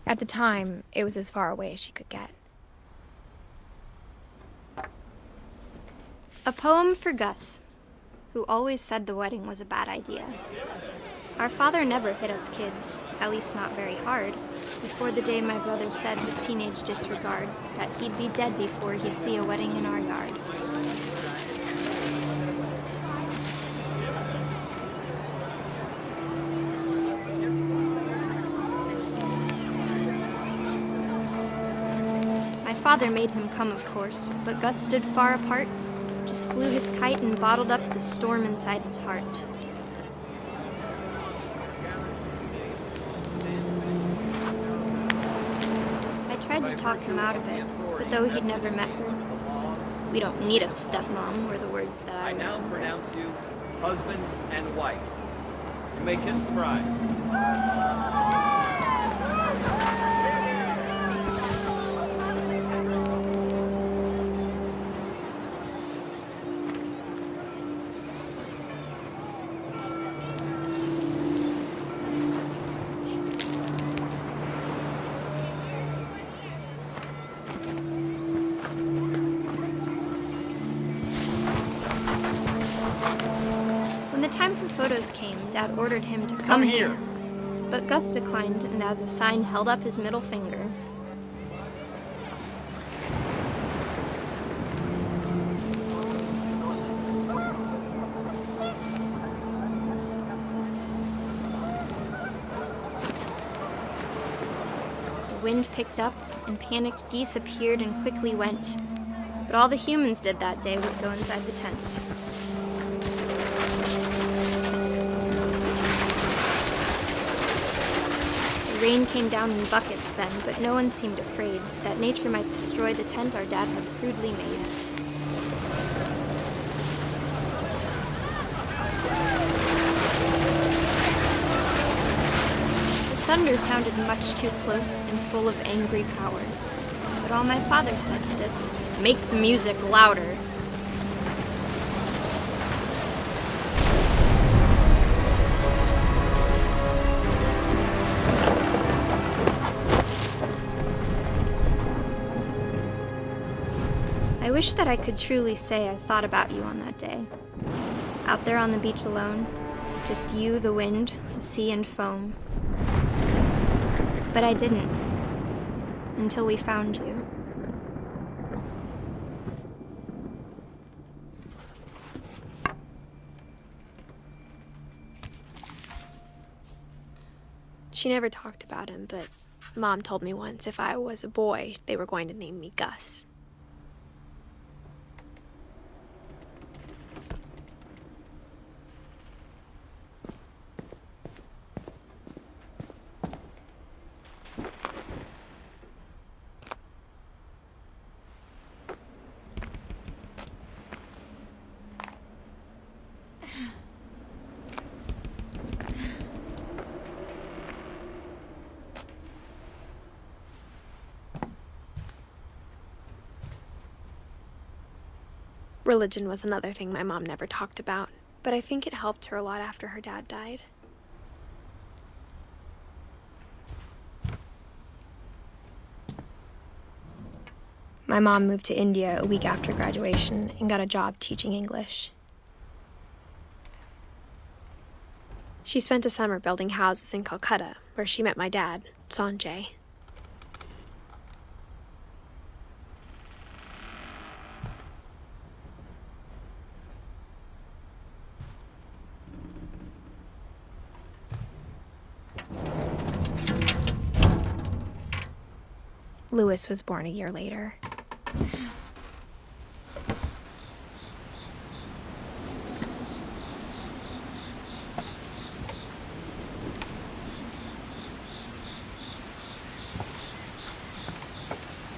At the time, it was as far away as she could get. A poem for Gus. who always said the wedding was a bad idea. Our father never hit us kids, at least not very hard, before the day my brother said with teenage disregard that he'd be dead before he'd see a wedding in our yard. My father made him come, of course, but Gus stood far apart, just flew his kite and bottled up the storm inside his heart. I tried to talk him out of it, but though he'd never met her, "We don't need a stepmom," were the words that I now remember. pronounce you husband and wife. You may kiss the bride. When the time for photos came, Dad ordered him to Come here. But Gus declined and as a sign held up his middle finger. The wind picked up and panicked geese appeared and quickly went. But all the humans did that day was go inside the tent. The rain came down in buckets then, but no one seemed afraid that nature might destroy the tent our dad had crudely made. The thunder sounded much too close and full of angry power. But all my father said to this was, "Make the music louder." I wish that I could truly say I thought about you on that day. Out there on the beach alone, just you, the wind, the sea, and foam. But I didn't, until we found you. She never talked about him, but Mom told me once if I was a boy, they were going to name me Gus. Religion was another thing my mom never talked about, but I think it helped her a lot after her dad died. My mom moved to India a week after graduation and got a job teaching English. She spent a summer building houses in Calcutta, where she met my dad, Sanjay. Louis was born a year later.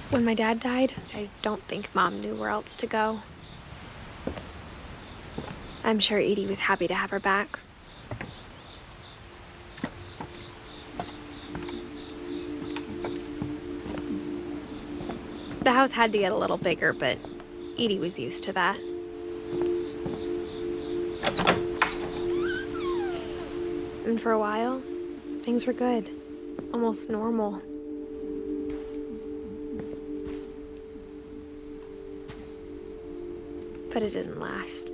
When my dad died, I don't think Mom knew where else to go. I'm sure Edie was happy to have her back. The house had to get a little bigger, but Edie was used to that. And for a while, things were good, almost normal. But it didn't last.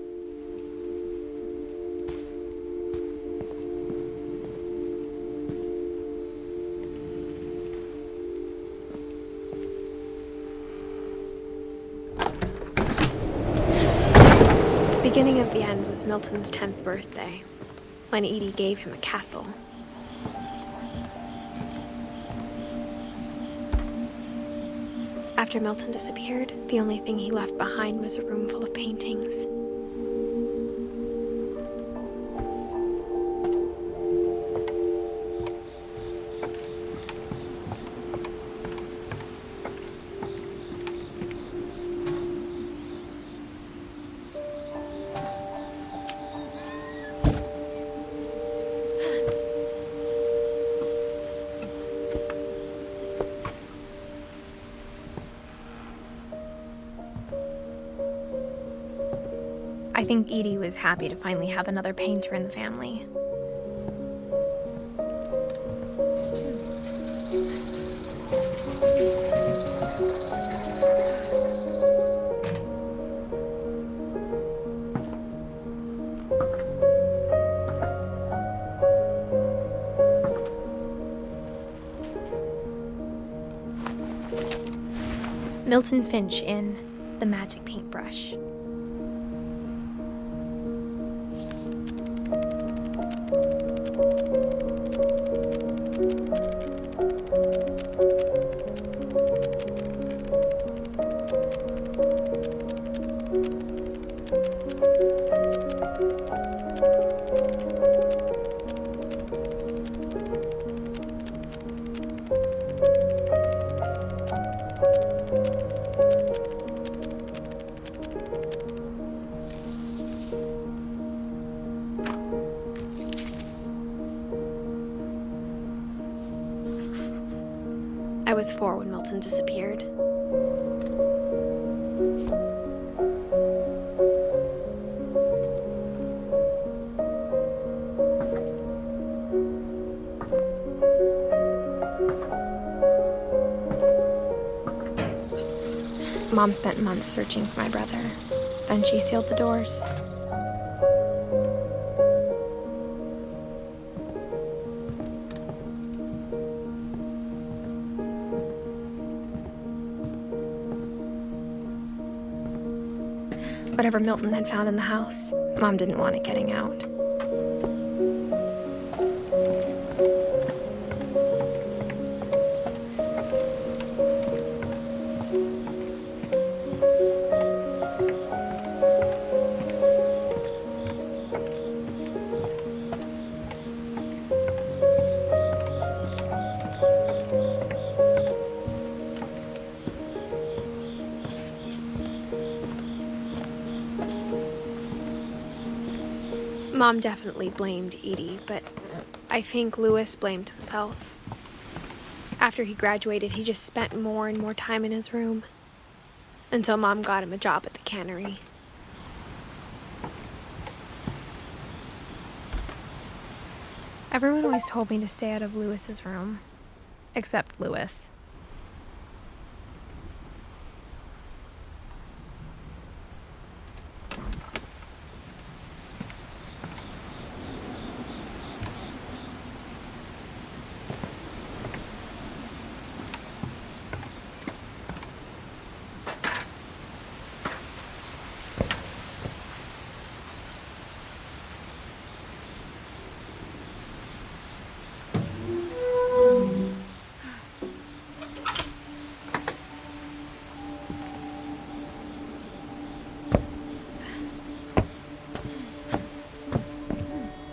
beginning of the end was Milton's 10th birthday, when Edie gave him a castle. After Milton disappeared, the only thing he left behind was a room full of paintings. I think Edie was happy to finally have another painter in the family. Milton Finch in The Magic Paintbrush. I was 4 when Milton disappeared. Mom spent months searching for my brother. Then she sealed the doors. Whatever Milton had found in the house, Mom didn't want it getting out. Mom definitely blamed Edie, but I think Louis blamed himself. After he graduated, he just spent more and more time in his room, until Mom got him a job at the cannery. Everyone always told me to stay out of Louis's room, except Louis.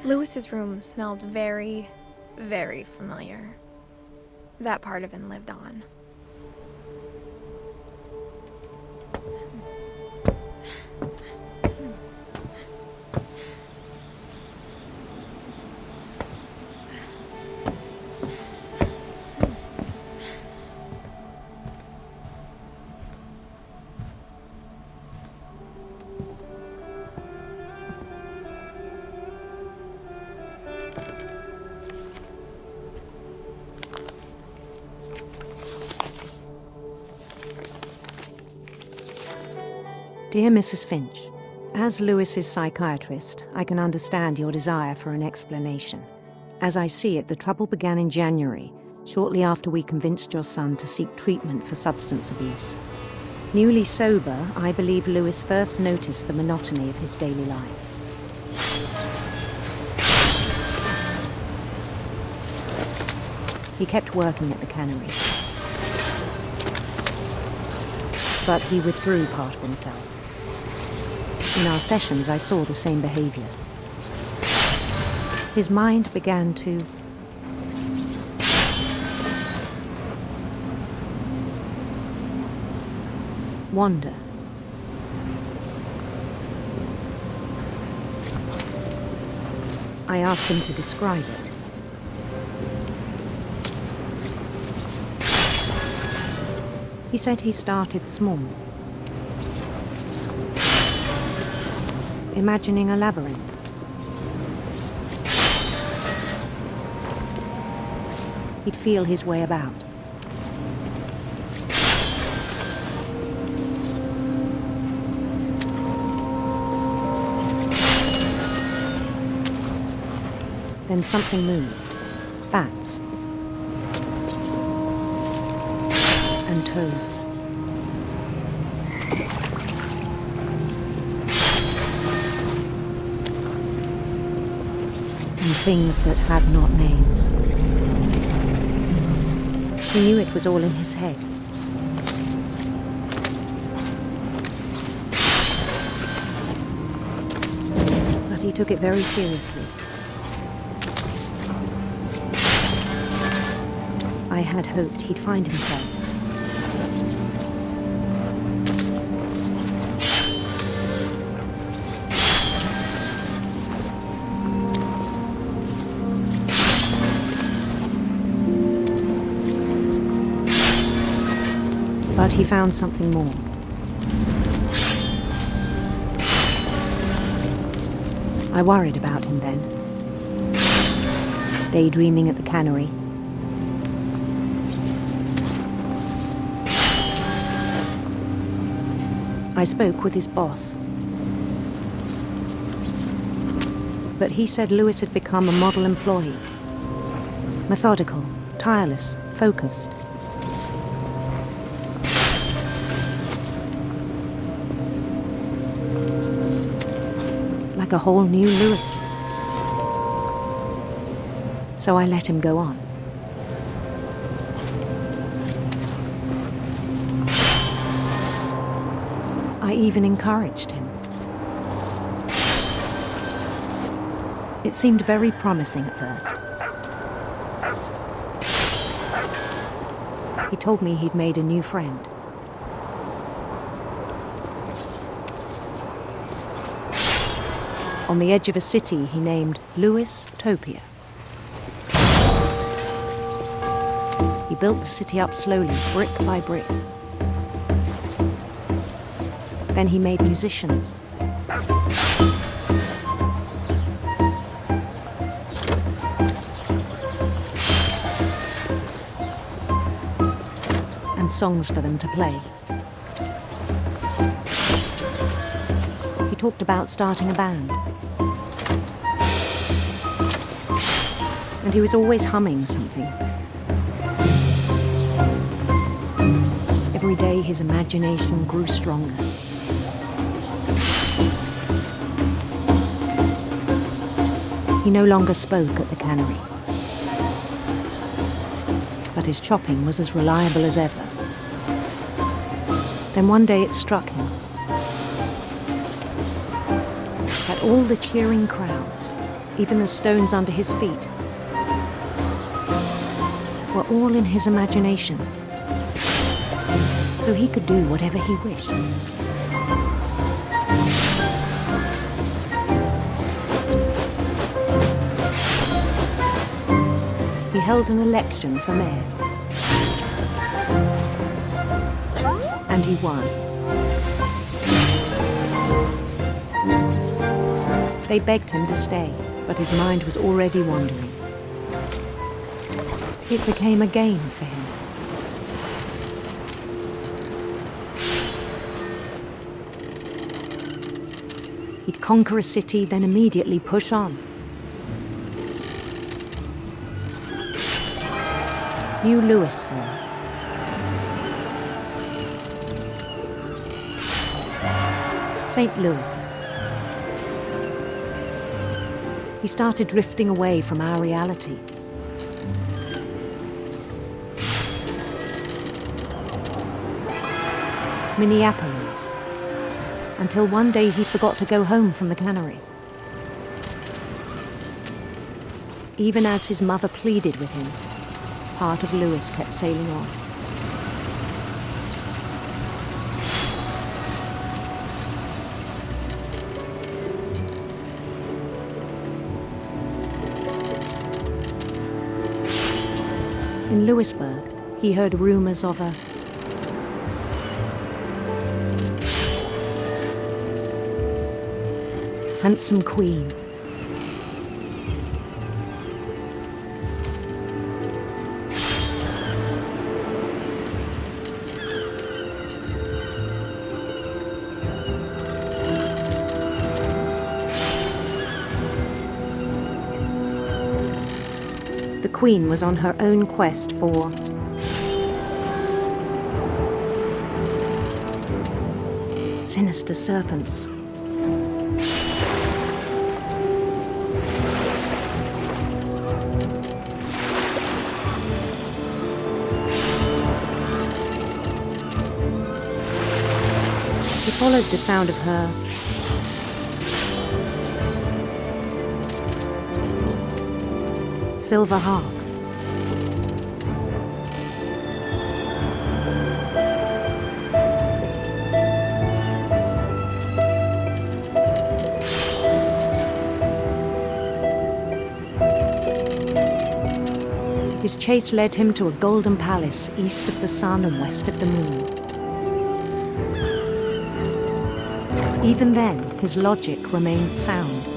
Louis's room smelled very, very familiar. That part of him lived on. Dear Mrs. Finch, as Louis's psychiatrist, I can understand your desire for an explanation. As I see it, the trouble began in January, shortly after we convinced your son to seek treatment for substance abuse. Newly sober, I believe Lewis first noticed the monotony of his daily life. He kept working at the cannery, but he withdrew part of himself. In our sessions, I saw the same behavior. His mind began to wander. I asked him to describe it. He said he started small, imagining a labyrinth. He'd feel his way about. Then something moved. Bats. And toads. And things that have not names. He knew it was all in his head. But he took it very seriously. I had hoped he'd find himself. But he found something more. I worried about him then. Daydreaming at the cannery. I spoke with his boss. But he said Lewis had become a model employee. Methodical, tireless, focused. Like a whole new Lewis. So I let him go on. I even encouraged him. It seemed very promising at first. He told me he'd made a new friend. On the edge of a city he named Lewis Topia. He built the city up slowly, brick by brick. Then he made musicians. And songs for them to play. He talked about starting a band. And he was always humming something. Every day his imagination grew stronger. He no longer spoke at the cannery. But his chopping was as reliable as ever. Then one day it struck him that all the cheering crowds, even the stones under his feet, were all in his imagination. So he could do whatever he wished. He held an election for mayor. And he won. They begged him to stay, but his mind was already wandering. It became a game for him. He'd conquer a city, then immediately push on. New Louisville. St. Louis. He started drifting away from our reality. Minneapolis. Until one day he forgot to go home from the cannery. Even as his mother pleaded with him, part of Louis kept sailing on. In Louisburg, he heard rumors of a handsome queen. The queen was on her own quest for sinister serpents. He followed the sound of her silver harp. His chase led him to a golden palace east of the sun and west of the moon. Even then, his logic remained sound.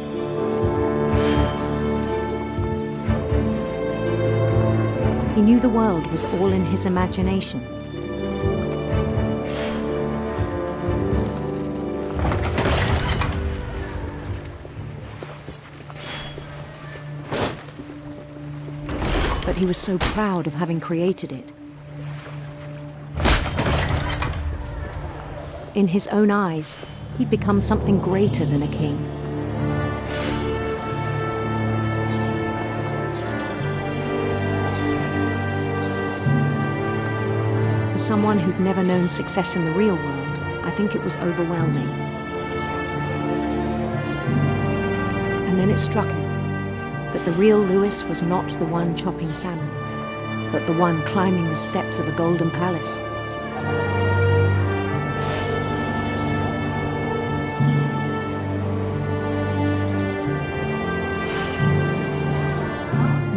He knew the world was all in his imagination. But he was so proud of having created it. In his own eyes, he'd become something greater than a king. For someone who'd never known success in the real world, I think it was overwhelming. And then it struck him that the real Louis was not the one chopping salmon, but the one climbing the steps of a golden palace.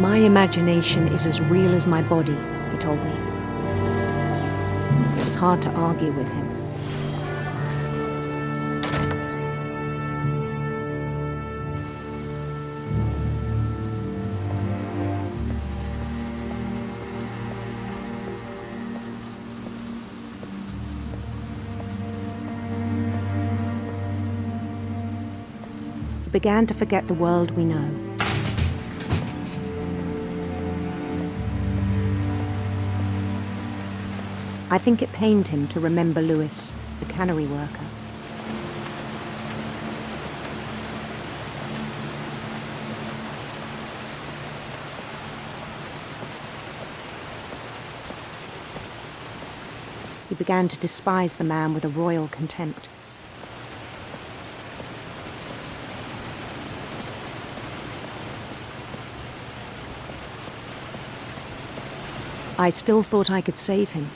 My imagination is as real as my body, he told me. It was hard to argue with him. He began to forget the world we know. I think it pained him to remember Louis, the cannery worker. He began to despise the man with a royal contempt. I still thought I could save him.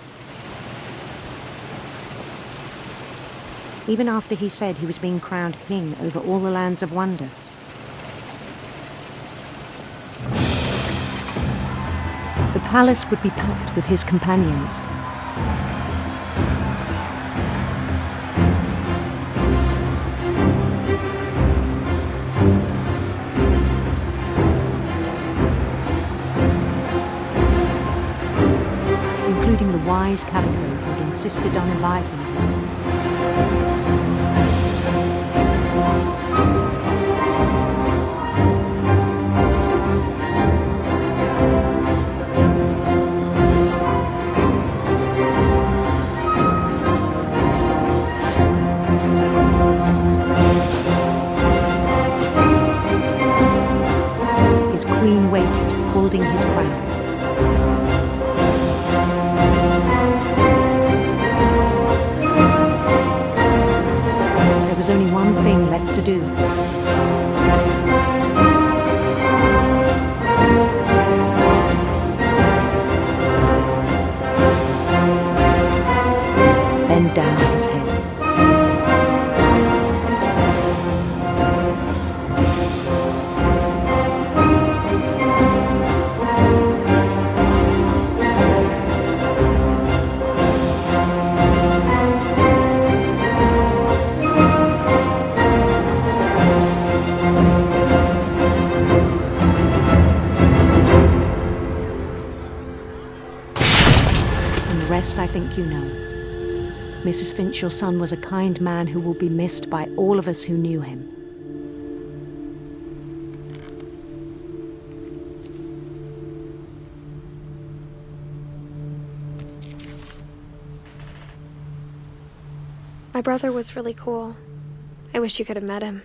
Even after he said he was being crowned king over all the lands of wonder. The palace would be packed with his companions. Including the wise Calico who had insisted on advising him. his crown. There was only one thing left to do. Bend down his head. I think you know. Mrs. Finch, your son was a kind man who will be missed by all of us who knew him. My brother was really cool. I wish you could have met him.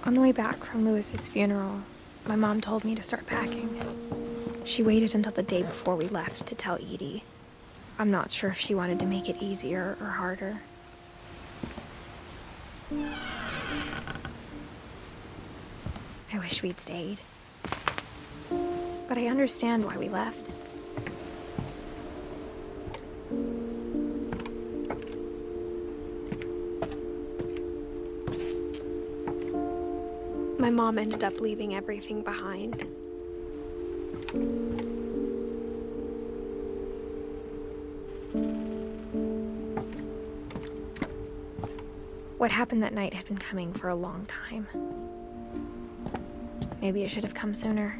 On the way back from Lewis's funeral, my mom told me to start packing. She waited until the day before we left to tell Edie. I'm not sure if she wanted to make it easier or harder. I wish we'd stayed. But I understand why we left. My mom ended up leaving everything behind. What happened that night had been coming for a long time. Maybe it should have come sooner.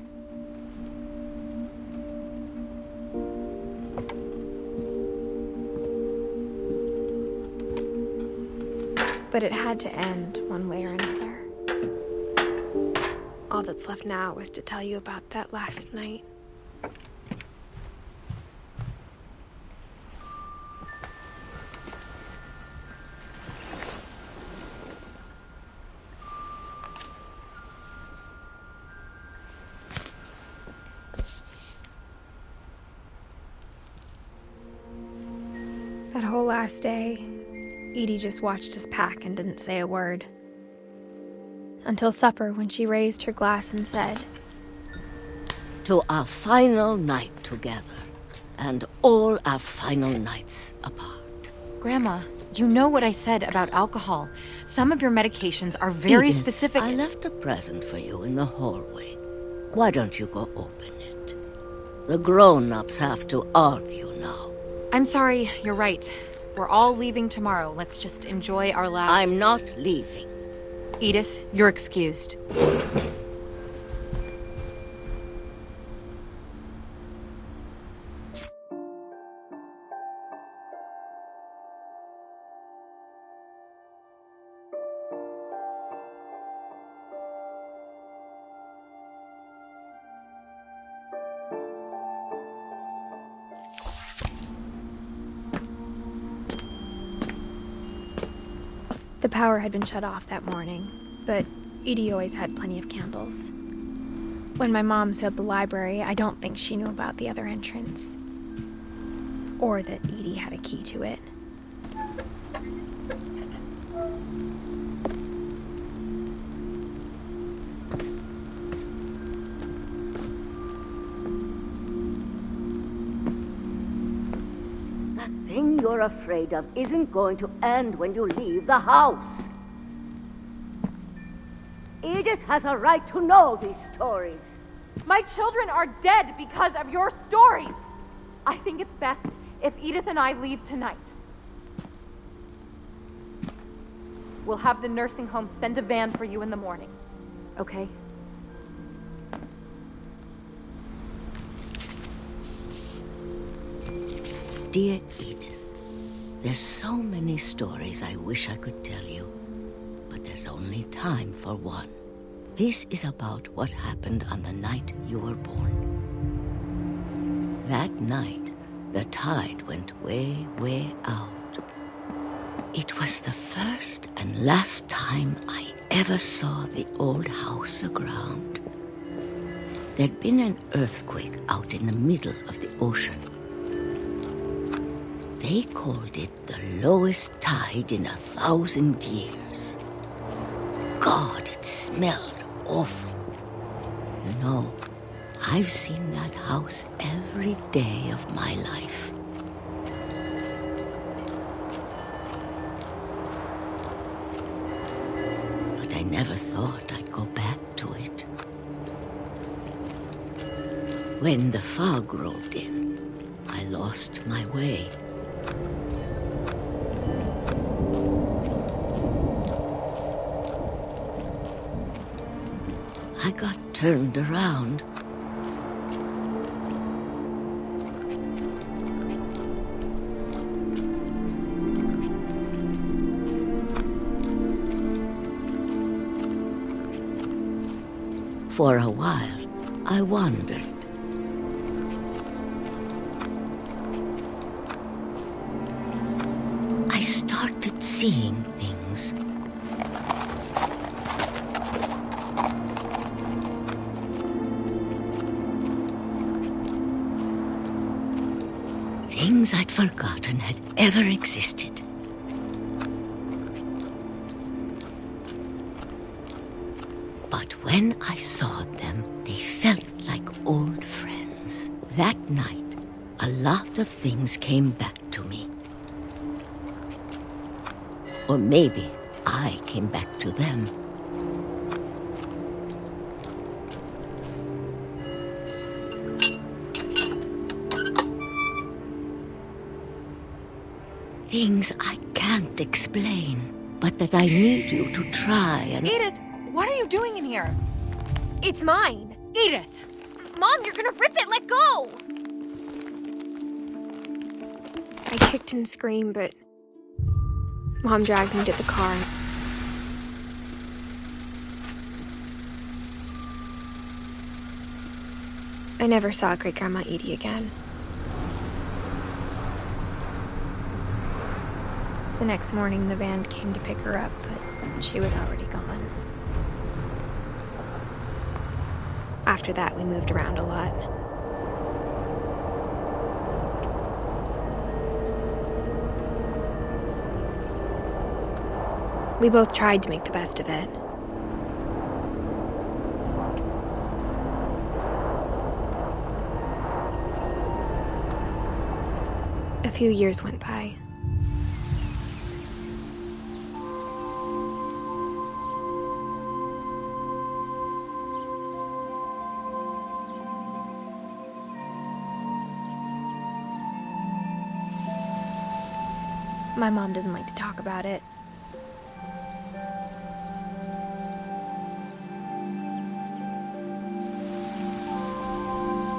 But it had to end one way or another. All that's left now is to tell you about that last night. That whole last day, Edie just watched us pack and didn't say a word. Until supper, when she raised her glass and said, "To our final night together, and all our final nights apart." Grandma, you know what I said about alcohol. Some of your medications are very Edith, specific. I left a present for you in the hallway. Why don't you go open it? The grown-ups have to argue now. I'm sorry, you're right. We're all leaving tomorrow. Let's just enjoy our last... I'm not leaving. Edith, you're excused. The power had been shut off that morning, but Edie always had plenty of candles. When my mom sealed the library, I don't think she knew about the other entrance. Or that Edie had a key to it. That thing you're afraid of isn't going to end when you leave the house. Edith has a right to know these stories. My children are dead because of your stories. I think it's best if Edith and I leave tonight. We'll have the nursing home send a van for you in the morning, okay? Dear Edith, There's so many stories I wish I could tell you, but there's only time for one. This is about what happened on the night you were born. That night, the tide went way, way out. It was the first and last time I ever saw the old house aground. There'd been an earthquake out in the middle of the ocean. They called it the lowest tide in 1,000 years. God, it smelled awful. You know, I've seen that house every day of my life. But I never thought I'd go back to it. When the fog rolled in, I lost my way. I got turned around. For a while, I wandered. I started seeing things. Things I'd forgotten had ever existed. But when I saw them, they felt like old friends. That night, a lot of things came back to me. Or maybe I came back to them. Things I can't explain, but that I need you to try and... Edith, what are you doing in here? It's mine. Edith! Mom, you're gonna rip it! Let go! I kicked and screamed, but Mom dragged me to the car. I never saw Great-Grandma Edie again. The next morning, the van came to pick her up, but she was already gone. After that, we moved around a lot. We both tried to make the best of it. A few years went by. My mom didn't like to talk about it.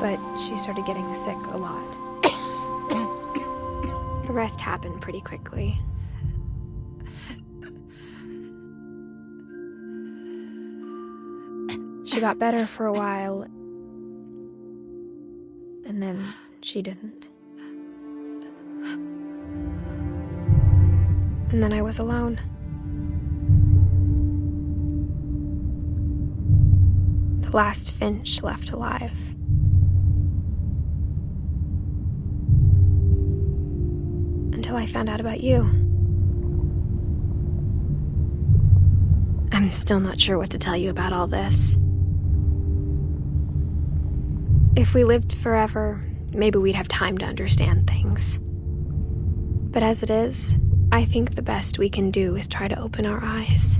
But she started getting sick a lot. The rest happened pretty quickly. She got better for a while, and then she didn't. And then I was alone. The last Finch left alive. Until I found out about you. I'm still not sure what to tell you about all this. If we lived forever, maybe we'd have time to understand things. But as it is, I think the best we can do is try to open our eyes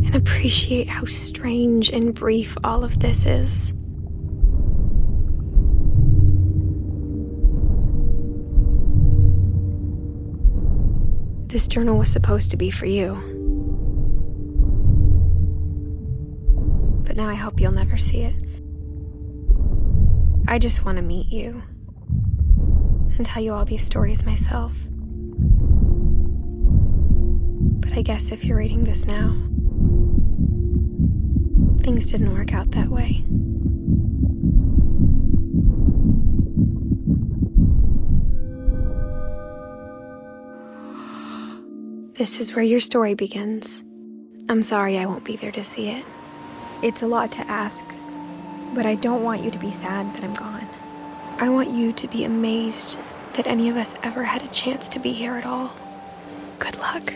and appreciate how strange and brief all of this is. This journal was supposed to be for you. But now I hope you'll never see it. I just want to meet you and tell you all these stories myself. But I guess if you're reading this now, things didn't work out that way. This is where your story begins. I'm sorry I won't be there to see it. It's a lot to ask, but I don't want you to be sad that I'm gone. I want you to be amazed that any of us ever had a chance to be here at all. Good luck.